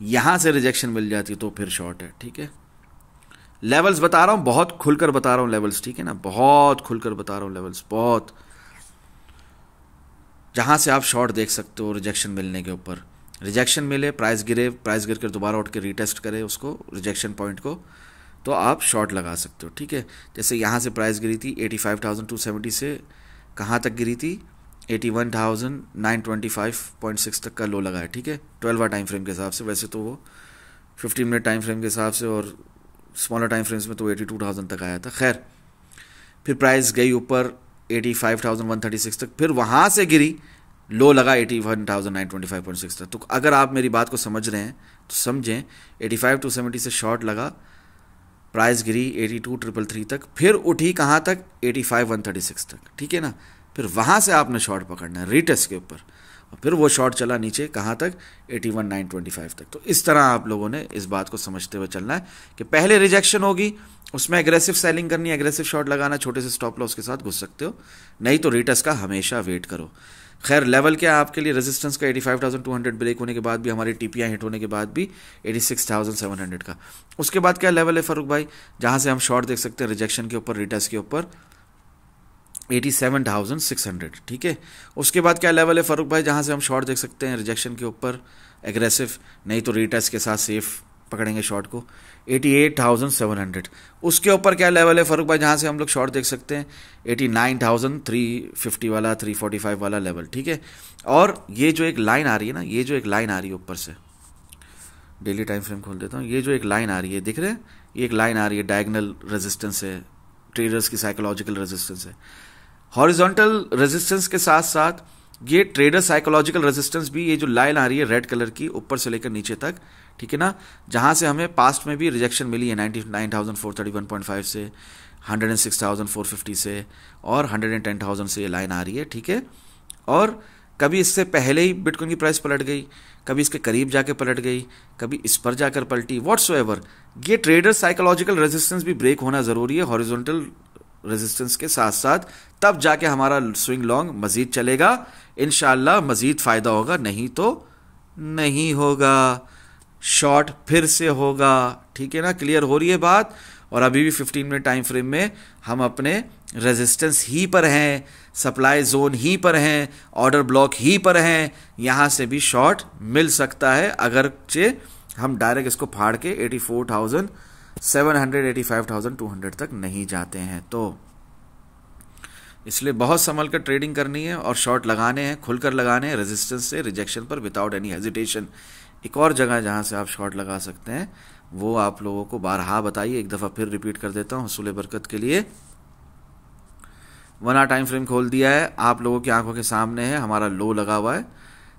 [SPEAKER 1] यहाँ से रिजेक्शन मिल जाती है तो फिर शॉर्ट है, ठीक है। लेवल्स बता रहा हूँ, बहुत खुलकर बता रहा हूँ लेवल्स, ठीक है ना, बहुत खुलकर बता रहा हूँ लेवल्स, बहुत, जहाँ से आप शॉर्ट देख सकते हो रिजेक्शन मिलने के ऊपर। रिजेक्शन मिले, प्राइस गिरे, प्राइस गिर कर दोबारा उठ के रीटेस्ट करे उसको रिजेक्शन पॉइंट को, तो आप शॉर्ट लगा सकते हो, ठीक है। जैसे यहाँ से प्राइस गिरी थी 85,270 से, कहाँ तक गिरी थी? 81,925.6 तक का लो लगा है, ठीक है, 12 टाइम फ्रेम के हिसाब से। वैसे तो वो 15 मिनट टाइम फ्रेम के हिसाब से और स्मॉलर टाइम फ्रेम्स में तो 82,000 तक आया था। खैर, फिर प्राइस गई ऊपर 85,136 तक, फिर वहाँ से गिरी, लो लगा 81,925.6 तक। तो अगर आप मेरी बात को समझ रहे हैं तो समझें, 85,270 से शॉर्ट लगा, प्राइस गिरी 82,333 तक, फिर उठी कहाँ तक? 85,136 तक, ठीक है ना। फिर वहाँ से आपने शॉर्ट पकड़ना है रीटेस्ट के ऊपर, और फिर वो शॉर्ट चला नीचे कहाँ तक? 81,925 तक। तो इस तरह आप लोगों ने इस बात को समझते हुए चलना है कि पहले रिजेक्शन होगी, उसमें एग्रेसिव सेलिंग करनी है, एग्रेसिव शॉर्ट लगाना, छोटे से स्टॉप लॉस के साथ घुस सकते हो, नहीं तो रीटेस्ट का हमेशा वेट करो। खैर, लेवल क्या है आपके लिए? रेजिस्टेंस का 85,200 ब्रेक होने के बाद भी, हमारी TPI हिट होने के बाद भी 86,700 का। उसके बाद क्या लेवल है फारूक भाई, जहाँ से हम शॉर्ट देख सकते हैं रिजेक्शन के ऊपर, रीटेस्ट के ऊपर? 87,600, ठीक है। उसके बाद क्या लेवल है फारूक भाई, जहाँ से हम शॉर्ट देख सकते हैं रिजेक्शन के ऊपर एग्रेसिव, नहीं तो रीटेस्ट के साथ सेफ पकड़ेंगे शॉर्ट को? 88,700। उसके ऊपर क्या लेवल है फारूक भाई, जहाँ से हम लोग शॉर्ट देख सकते हैं? 89,350 वाला, 345 वाला लेवल, ठीक है। और ये जो एक लाइन आ रही है ना, ये जो एक लाइन आ रही है ऊपर से, डेली टाइम फ्रेम खोल देता हूँ, ये जो एक लाइन आ रही है, दिख रहे हैं? ये एक लाइन आ रही है, डायगोनल रेजिस्टेंस है, ट्रेडर्स की साइकोलॉजिकल रेजिस्टेंस है। हॉरिजॉन्टल रेजिस्टेंस के साथ साथ ये ट्रेडर साइकोलॉजिकल रेजिस्टेंस भी, ये जो लाइन आ रही है रेड कलर की ऊपर से लेकर नीचे तक, ठीक है ना, जहां से हमें पास्ट में भी रिजेक्शन मिली है 99,431.5 से, 106,450 से, और 110,000 से ये लाइन आ रही है, ठीक है। और कभी इससे पहले ही बिटकॉइन की प्राइस पलट गई, कभी इसके करीब जाके पलट गई, कभी इस पर जाकर पलटी, व्हाट्सोएवर। ये ट्रेडर साइकोलॉजिकल रेजिस्टेंस भी ब्रेक होना जरूरी है हॉरिजॉन्टल रेजिस्टेंस के साथ साथ, तब जाके हमारा स्विंग लॉन्ग मजीद चलेगा, इंशाल्लाह मजीद फायदा होगा, नहीं तो नहीं होगा, शॉर्ट फिर से होगा। ठीक है ना, क्लियर हो रही है बात। और अभी भी 15 मिनट टाइम फ्रेम में हम अपने रेजिस्टेंस ही पर हैं, सप्लाई जोन ही पर हैं, ऑर्डर ब्लॉक ही पर हैं, यहां से भी शॉर्ट मिल सकता है अगरचे हम डायरेक्ट इसको फाड़ के 84,700 85,200 तक नहीं जाते हैं। तो इसलिए बहुत संभल कर ट्रेडिंग करनी है और शॉर्ट लगाने हैं, खुलकर लगाने हैं, रेजिस्टेंस से रिजेक्शन पर विदाउट एनी हेजिटेशन। एक और जगह जहां से आप शॉर्ट लगा सकते हैं वो आप लोगों को बारहा बताइए, एक दफ़ा फिर रिपीट कर देता हूं हुसूल बरकत के लिए। 1 आवर टाइम फ्रेम खोल दिया है, आप लोगों की आंखों के सामने है, हमारा लो लगा हुआ है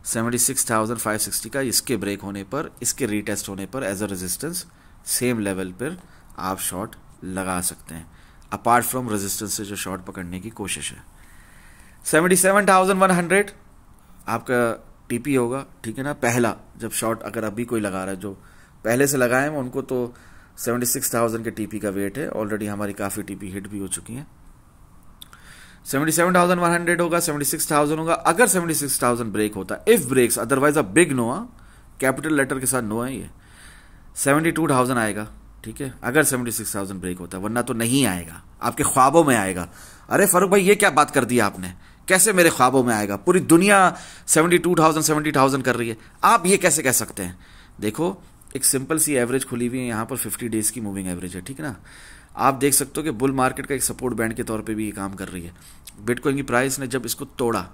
[SPEAKER 1] 76,560 का। इसके ब्रेक होने पर, इसके रीटेस्ट होने पर as a resistance same level पर आप शॉर्ट लगा सकते हैं, अपार्ट फ्रॉम रेजिस्टेंस से जो शॉर्ट पकड़ने की कोशिश है। 77,100 आपका टीपी होगा। ठीक है ना, पहला जब शॉर्ट अगर अभी कोई लगा रहा है, जो पहले से लगाए हैं उनको तो 76,000 के टीपी का वेट है, ऑलरेडी हमारी काफ़ी टीपी हिट भी हो चुकी हैं। 77,100 होगा, 76,000 होगा। अगर 76,000 ब्रेक होता, if breaks, otherwise a big no, capital letter के साथ नो है ये, 72,000 आएगा। ठीक है, अगर 76,000 ब्रेक होता है, वरना तो नहीं आएगा, आपके ख्वाबों में आएगा। अरे फारूक भाई ये क्या बात कर दी आपने, कैसे मेरे ख्वाबों में आएगा? पूरी दुनिया 72,000 70,000 कर रही है, आप ये कैसे कह सकते हैं? देखो एक सिंपल सी एवरेज खुली हुई है यहाँ पर, 50 डेज की मूविंग एवरेज है। ठीक है ना, आप देख सकते हो कि बुल मार्केट का एक सपोर्ट बैंड के तौर पे भी ये काम कर रही है। बिटकॉइन की प्राइस ने जब इसको तोड़ा,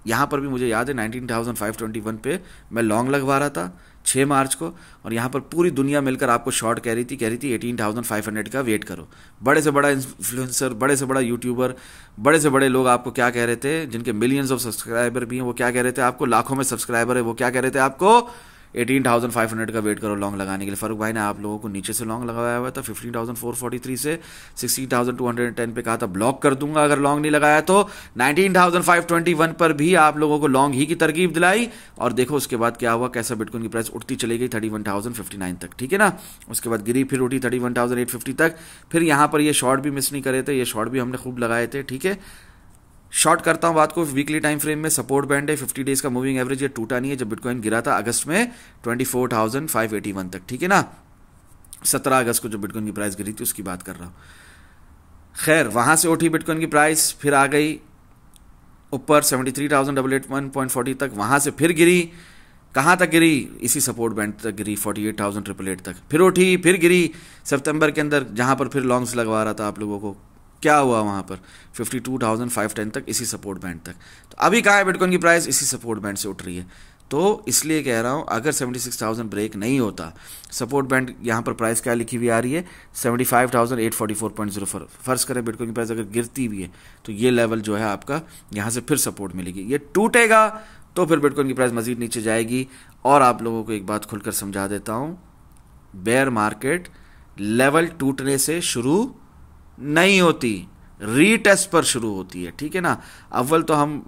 [SPEAKER 1] यहाँ पर भी मुझे याद है 19,521 पे मैं लॉन्ग लगवा रहा था 6 मार्च को, और यहाँ पर पूरी दुनिया मिलकर आपको शॉर्ट कह रही थी 18,500 का वेट करो। बड़े से बड़ा इन्फ्लुएंसर, बड़े से बड़ा यूट्यूबर, बड़े से बड़े लोग आपको क्या कह रहे थे, जिनके मिलियंस ऑफ सब्सक्राइबर भी हैं, वो क्या कह रहे थे आपको, लाखों में सब्सक्राइबर है, वो क्या कह रहे थे आपको, 18,500 का वेट करो लॉन्ग लगाने के लिए। फारूक भाई ने आप लोगों को नीचे से लॉन्ग लगाया हुआ था 15,443 से 16,210 पे, कहा था ब्लॉक कर दूंगा अगर लॉन्ग नहीं लगाया तो। 19,521 पर भी आप लोगों को लॉन्ग ही की तरकीब दिलाई, और देखो उसके बाद क्या हुआ, कैसा बिटकॉइन की प्राइस उठती चली गई 31,059 तक। ठीक है ना, उसके बाद गिरी, फिर उठी 31,850 तक, फिर यहां पर ये शॉर्ट भी मिस नहीं करे थे, ये शॉर्ट भी हमने खूब लगाए थे। ठीक है, शॉर्ट करता हूं बात को, वीकली टाइम फ्रेम में सपोर्ट बैंड है 50 डेज का मूविंग एवरेज, ये टूटा नहीं है। जब बिटकॉइन गिरा था अगस्त में 24,581 तक। ठीक है ना, 17 अगस्त को जो बिटकॉइन की प्राइस गिरी थी उसकी बात कर रहा हूं। खैर वहां से उठी बिटकॉइन की प्राइस, फिर आ गई ऊपर 73,881.40 तक, वहां से फिर गिरी, कहां तक गिरी, इसी सपोर्ट बैंड तक गिरी 48,888 तक, फिर उठी, फिर गिरी सितंबर के अंदर, जहां पर फिर लॉन्ग्स लगवा रहा था आप लोगों को, क्या हुआ वहां पर 52,510 तक, इसी सपोर्ट बैंड तक। तो अभी कहाँ है बिटकॉइन की प्राइस, इसी सपोर्ट बैंड से उठ रही है। तो इसलिए कह रहा हूं अगर 76,000 ब्रेक नहीं होता, सपोर्ट बैंड यहां पर प्राइस क्या लिखी हुई आ रही है 75,844.04, फर्ज करें बिटकॉइन की प्राइस अगर गिरती भी है तो ये लेवल जो है आपका यहां से फिर सपोर्ट मिलेगी, ये टूटेगा तो फिर बिटकॉइन की प्राइस मजीद नीचे जाएगी। और आप लोगों को एक बात खुलकर समझा देता हूं, बेयर मार्केट लेवल टूटने से शुरू नहीं होती, रीटेस्ट पर शुरू होती है। ठीक है ना, अव्वल तो हम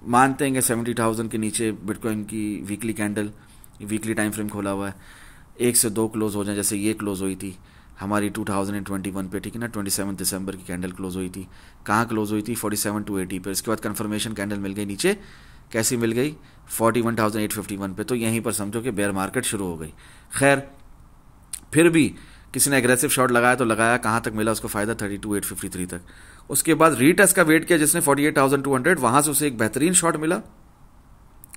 [SPEAKER 1] मानते हैं कि 70,000 के नीचे बिटकॉइन की weekly candle, weekly time frame खोला हुआ है, 1 से 2 क्लोज हो जाए, जैसे ये क्लोज हुई थी हमारी 2021 पे। ठीक है ना, 27 दिसंबर की कैंडल क्लोज हुई थी, कहाँ क्लोज हुई थी 47,280 पे। इसके बाद कंफर्मेशन कैंडल मिल गई नीचे, कैसी मिल गई 41,851 पे, तो यहीं पर समझो कि बेयर मार्केट शुरू हो गई। खैर फिर भी किसी ने एग्रेसिव शॉट लगाया तो लगाया, कहां तक मिला उसको फायदा 32,853 तक। उसके बाद रीटेस्ट का वेट किया जिसने 48,200, वहां से उसे एक बेहतरीन शॉट मिला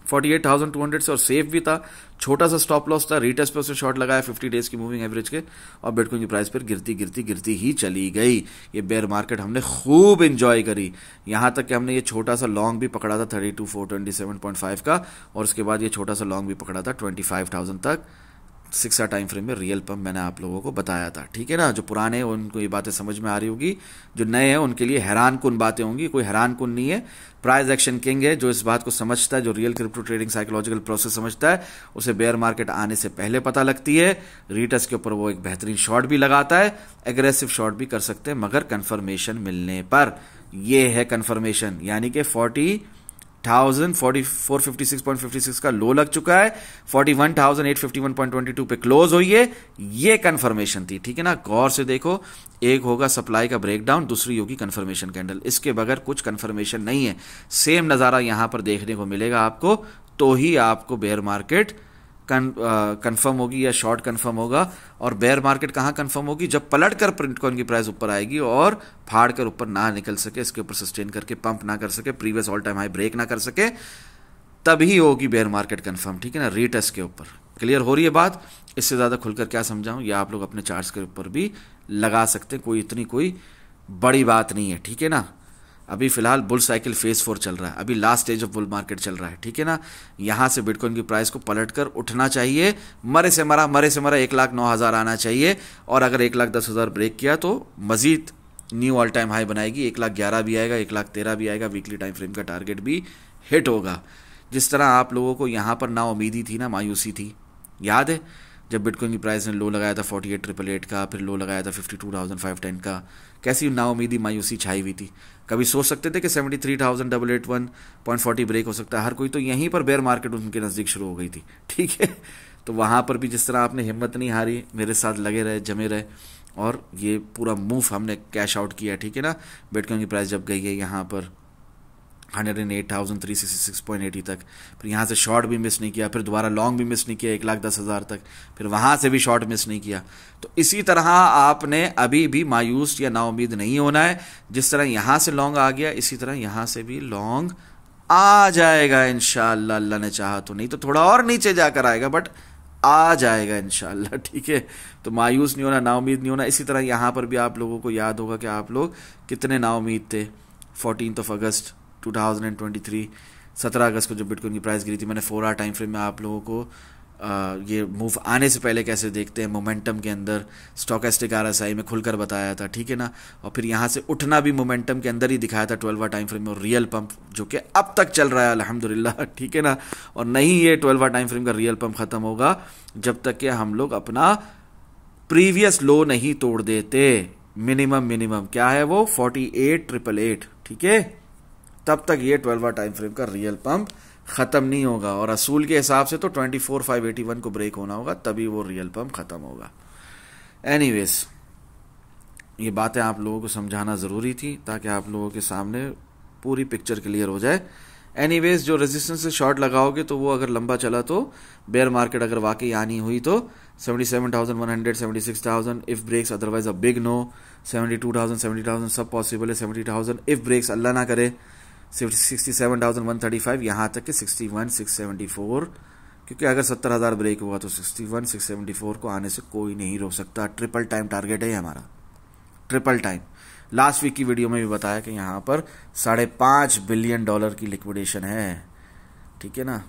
[SPEAKER 1] 48,200 से, और सेफ भी था, छोटा सा स्टॉप लॉस था, रीटेस्ट पे उसे शॉट लगाया 50 डेज की मूविंग एवरेज के, और बिटकॉइन की प्राइस पर गिरती गिरती गिरती ही चली गई। ये बेयर मार्केट हमने खूब एंजॉय करी, यहां तक कि हमने ये छोटा सा लॉन्ग भी पकड़ा था 32,427.5 का, और उसके बाद ये छोटा सा लॉन्ग भी पकड़ा था 25,000 तक 6 टाइम फ्रेम में रियल पंप मैंने आप लोगों को बताया था। ठीक है ना, जो पुराने हैं उनको ये बातें समझ में आ रही होगी, जो नए हैं उनके लिए हैरान कुन बातें होंगी। कोई हैरान कुन नहीं है, प्राइस एक्शन किंग है, जो इस बात को समझता है, जो real crypto trading psychological process समझता है, उसे बेयर मार्केट आने से पहले पता लगती है। रीटेस्ट के ऊपर वो एक बेहतरीन शॉट भी लगाता है, एग्रेसिव शॉट भी कर सकते हैं, मगर कंफर्मेशन मिलने पर। ये है कंफर्मेशन, यानी कि 4456.56 का लो लग चुका है, 41,851.22 पे क्लोज हुई है, ये कंफर्मेशन थी। ठीक है ना, गौर से देखो, एक होगा सप्लाई का ब्रेकडाउन, दूसरी होगी कंफर्मेशन कैंडल, इसके बगैर कुछ कंफर्मेशन नहीं है। सेम नज़ारा यहां पर देखने को मिलेगा आपको, तो ही आपको बेयर मार्केट कंफर्म होगी या शॉर्ट कंफर्म होगा। और बेयर मार्केट कहां कंफर्म होगी? जब पलटकर बिटकॉइन की प्राइस ऊपर आएगी और फाड़ कर ऊपर ना निकल सके, इसके ऊपर सस्टेन करके पंप ना कर सके, previous all time high break ना कर सके, तभी होगी बेयर मार्केट कंफर्म। ठीक है ना, रीटेस्ट के ऊपर। क्लियर हो रही है बात? इससे ज्यादा खुलकर क्या समझाऊं, या आप लोग अपने चार्ट्स के ऊपर भी लगा सकते हैं, कोई इतनी कोई बड़ी बात नहीं है। ठीक है ना, अभी फिलहाल बुल साइकिल फेज 4 चल रहा है, अभी last stage of bull market चल रहा है। ठीक है ना, यहां से बिटकॉइन की प्राइस को पलटकर उठना चाहिए, मरे से मरा 1,09,000 आना चाहिए, और अगर 1,10,000 ब्रेक किया तो मजीद न्यू ऑल टाइम हाई बनाएगी, 1,11,000 भी आएगा, 1,13,000 भी आएगा, वीकली टाइम फ्रेम का टारगेट भी हिट होगा। जिस तरह आप लोगों को यहां पर ना उम्मीदी थी, ना मायूसी थी, याद है जब बिटकॉइन की प्राइस ने लो लगाया था 48,888 का, फिर लो लगाया था 52,510 का, कैसी नाउमीदी मायूसी छाई हुई थी। कभी सोच सकते थे कि 73,881.40 ब्रेक हो सकता है? हर कोई तो यहीं पर बेयर मार्केट उनके नज़दीक शुरू हो गई थी। ठीक है, तो वहां पर भी जिस तरह आपने हिम्मत नहीं हारी, मेरे साथ लगे रहे, जमे रहे, और ये पूरा मूव हमने कैश आउट किया। ठीक है ना, बिटकॉइन की प्राइस जब गई है यहाँ पर 108,366.80 तक, फिर यहाँ से शॉर्ट भी मिस नहीं किया, फिर दोबारा लॉन्ग भी मिस नहीं किया 1,10,000 तक, फिर वहाँ से भी शॉर्ट मिस नहीं किया। तो इसी तरह आपने अभी भी मायूस या नाउम्मीद नहीं होना है। जिस तरह यहाँ से लॉन्ग आ गया, इसी तरह यहाँ से भी लॉन्ग आ जाएगा इंशाअल्लाह, अल्लाह ने चाहा तो। नहीं तो थोड़ा और नीचे जाकर आएगा, बट आ जाएगा इंशाअल्लाह। ठीक है, तो मायूस नहीं होना, नाउम्मीद नहीं होना। इसी तरह यहाँ पर भी आप लोगों को याद होगा कि आप लोग कितने नाउम्मीद थे। 14 अगस्त 2023, 17 अगस्त को जब बिटकॉइन की प्राइस गिरी थी, मैंने 4 आवर टाइम फ्रेम में आप लोगों को ये मूव आने से पहले कैसे देखते हैं मोमेंटम के अंदर, स्टोकेस्टिक आरएसआई में खुलकर बताया था। ठीक है ना, और फिर यहाँ से उठना भी मोमेंटम के अंदर ही दिखाया था 12 आवर टाइम फ्रेम में, और रियल पंप जो कि अब तक चल रहा है अल्हम्दुलिल्लाह। ठीक है ना, और नहीं ये 12 आवर टाइम फ्रेम का रियल पंप खत्म होगा जब तक कि हम लोग अपना प्रीवियस लो नहीं तोड़ देते। मिनिमम क्या है वो? 48,888। ठीक है, तब तक ये 12 आवर टाइम फ्रेम का रियल पंप खत्म नहीं होगा, और असूल के हिसाब से तो 24,581 को ब्रेक होना होगा, तभी वो रियल पंप खत्म होगा। एनीवेज, ये बातें आप लोगों को समझाना जरूरी थी ताकि आप लोगों के सामने पूरी पिक्चर क्लियर हो जाए। एनीवेज, जो रेजिस्टेंस से शॉर्ट लगाओगे तो वो अगर लंबा चला तो बेयर मार्केट अगर वाकई आनी हुई तो 77,100, 76,000 if breaks, otherwise a big no. 72,000, 70,000 सब पॉसिबल है। 70,000 इफ ब्रेक्स, अल्लाह ना करे 67,135, यहाँ तक कि 61,674, क्योंकि अगर 70,000 ब्रेक हुआ तो 61,674 को आने से कोई नहीं रोक सकता। ट्रिपल टाइम टारगेट है हमारा, ट्रिपल टाइम। लास्ट वीक की वीडियो में भी बताया कि यहाँ पर $5.5 बिलियन की लिक्विडेशन है। ठीक है ना,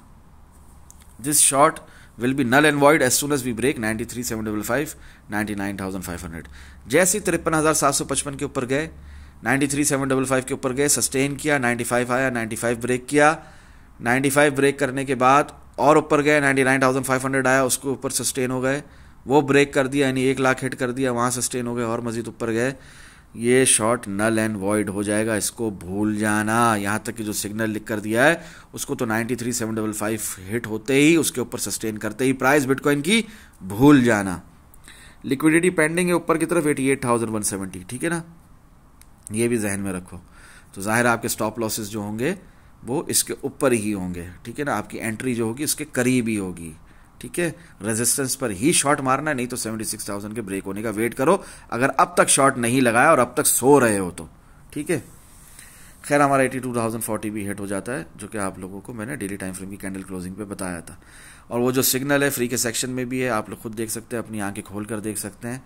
[SPEAKER 1] this short will be null and void as soon as we break 93,755, 99,500। जैसे 53,755 के ऊपर गए, 93,755 के ऊपर गए, सस्टेन किया, 95 आया, 95 ब्रेक किया, 95 ब्रेक करने के बाद और ऊपर गए, 99,500 आया, उसके ऊपर सस्टेन हो गए, वो ब्रेक कर दिया, यानी 1 लाख हिट कर दिया, वहाँ सस्टेन हो गए और मजीद ऊपर गए। ये शॉर्ट नल एंड वॉइड हो जाएगा, इसको भूल जाना। यहाँ तक कि जो सिग्नल लिख कर दिया है उसको तो 93,755 हिट होते ही, उसके ऊपर सस्टेन करते ही प्राइस बिटकॉइन की भूल जाना। लिक्विडिटी पेंडिंग है ऊपर की तरफ 88,170। ठीक है ना, ये भी जहन में रखो। तो जाहिर है आपके स्टॉप लॉसेस जो होंगे वो इसके ऊपर ही होंगे। ठीक है ना, आपकी एंट्री जो होगी इसके करीब ही होगी। ठीक है, रेजिस्टेंस पर ही शॉर्ट मारना है, नहीं तो 76,000 के ब्रेक होने का वेट करो, अगर अब तक शॉर्ट नहीं लगाया और अब तक सो रहे हो तो। ठीक है, खैर हमारा 82,040 भी हिट हो जाता है, जो कि आप लोगों को मैंने डेली टाइम फ्रेम की कैंडल क्लोजिंग पे बताया था। और वो जो सिग्नल है फ्री के सेक्शन में भी है, आप लोग खुद देख सकते हैं, अपनी आंखें खोल कर देख सकते हैं।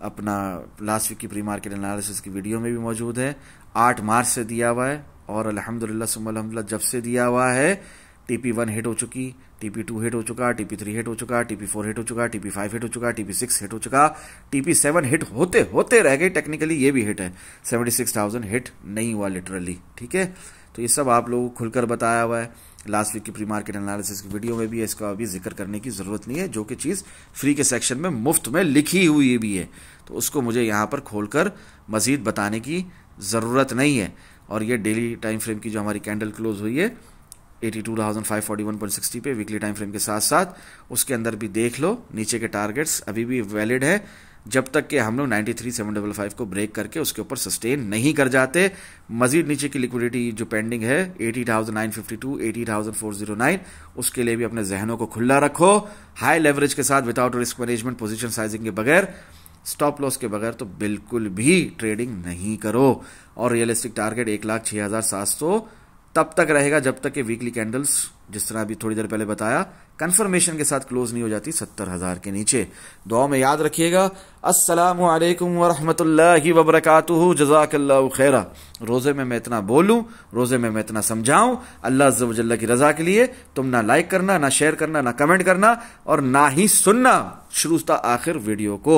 [SPEAKER 1] अपना लास्ट वीक की प्री मार्केट एनालिसिस की वीडियो में भी मौजूद है। 8 मार्च से दिया हुआ है, और अल्हम्दुलिल्लाह सुम्मा अल्हम्दुलिल्लाह जब से दिया हुआ है TP1 हिट हो चुकी, TP2 हिट हो चुका, TP3 हिट हो चुका, TP4 हिट हो चुका, TP5 हिट हो चुका, TP6 हिट हो चुका, TP7 हिट होते होते रह गए। टेक्निकली ये भी हिट है, 76,000 हिट नहीं हुआ लिटरली। ठीक है, तो ये सब आप लोगों को खुलकर बताया हुआ है। लास्ट वीक की प्री मार्केट एनालिसिस की वीडियो में भी है, इसका अभी जिक्र करने की जरूरत नहीं है। जो कि चीज फ्री के सेक्शन में मुफ्त में लिखी हुई भी है, तो उसको मुझे यहाँ पर खोलकर मजीद बताने की जरूरत नहीं है। और ये डेली टाइम फ्रेम की जो हमारी कैंडल क्लोज हुई है 82,541.60 पे वीकली टाइम फ्रेम के साथ साथ उसके अंदर भी देख लो, नीचे के टारगेट्स अभी भी वैलिड है जब तक कि हम लोग 93,755 को ब्रेक करके उसके ऊपर सस्टेन नहीं कर जाते। मजीद नीचे की लिक्विडिटी जो पेंडिंग है 80,952, 80,409, उसके लिए भी अपने जहनों को खुला रखो। हाई लेवरेज के साथ without risk management, position sizing के बगैर, स्टॉप लॉस के बगैर तो बिल्कुल भी ट्रेडिंग नहीं करो। और रियलिस्टिक टारगेट 1,06,700 तब तक रहेगा जब तक कि वीकली कैंडल्स, जिस तरह अभी थोड़ी देर पहले बताया, कंफर्मेशन के साथ क्लोज नहीं हो जाती 70,000 के नीचे। दुआ में याद रखिएगा। अस्सलामु अलैकुम व रहमतुल्लाहि व बरकातुहू। जज़ाकल्लाहु खैरा। रोजे में मैं इतना बोलूं, रोजे में मैं इतना समझाऊं, अल्लाह अज़्ज़ व जल्ल की रजा के लिए तुम ना लाइक करना, ना शेयर करना, ना कमेंट करना और ना ही सुनना शुरू से आखिर वीडियो को।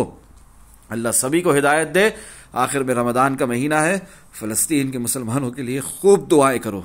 [SPEAKER 1] अल्लाह सभी को हिदायत दे। आखिर में रमदान का महीना है, फ़लस्तीन के मुसलमानों के लिए खूब दुआएं करो।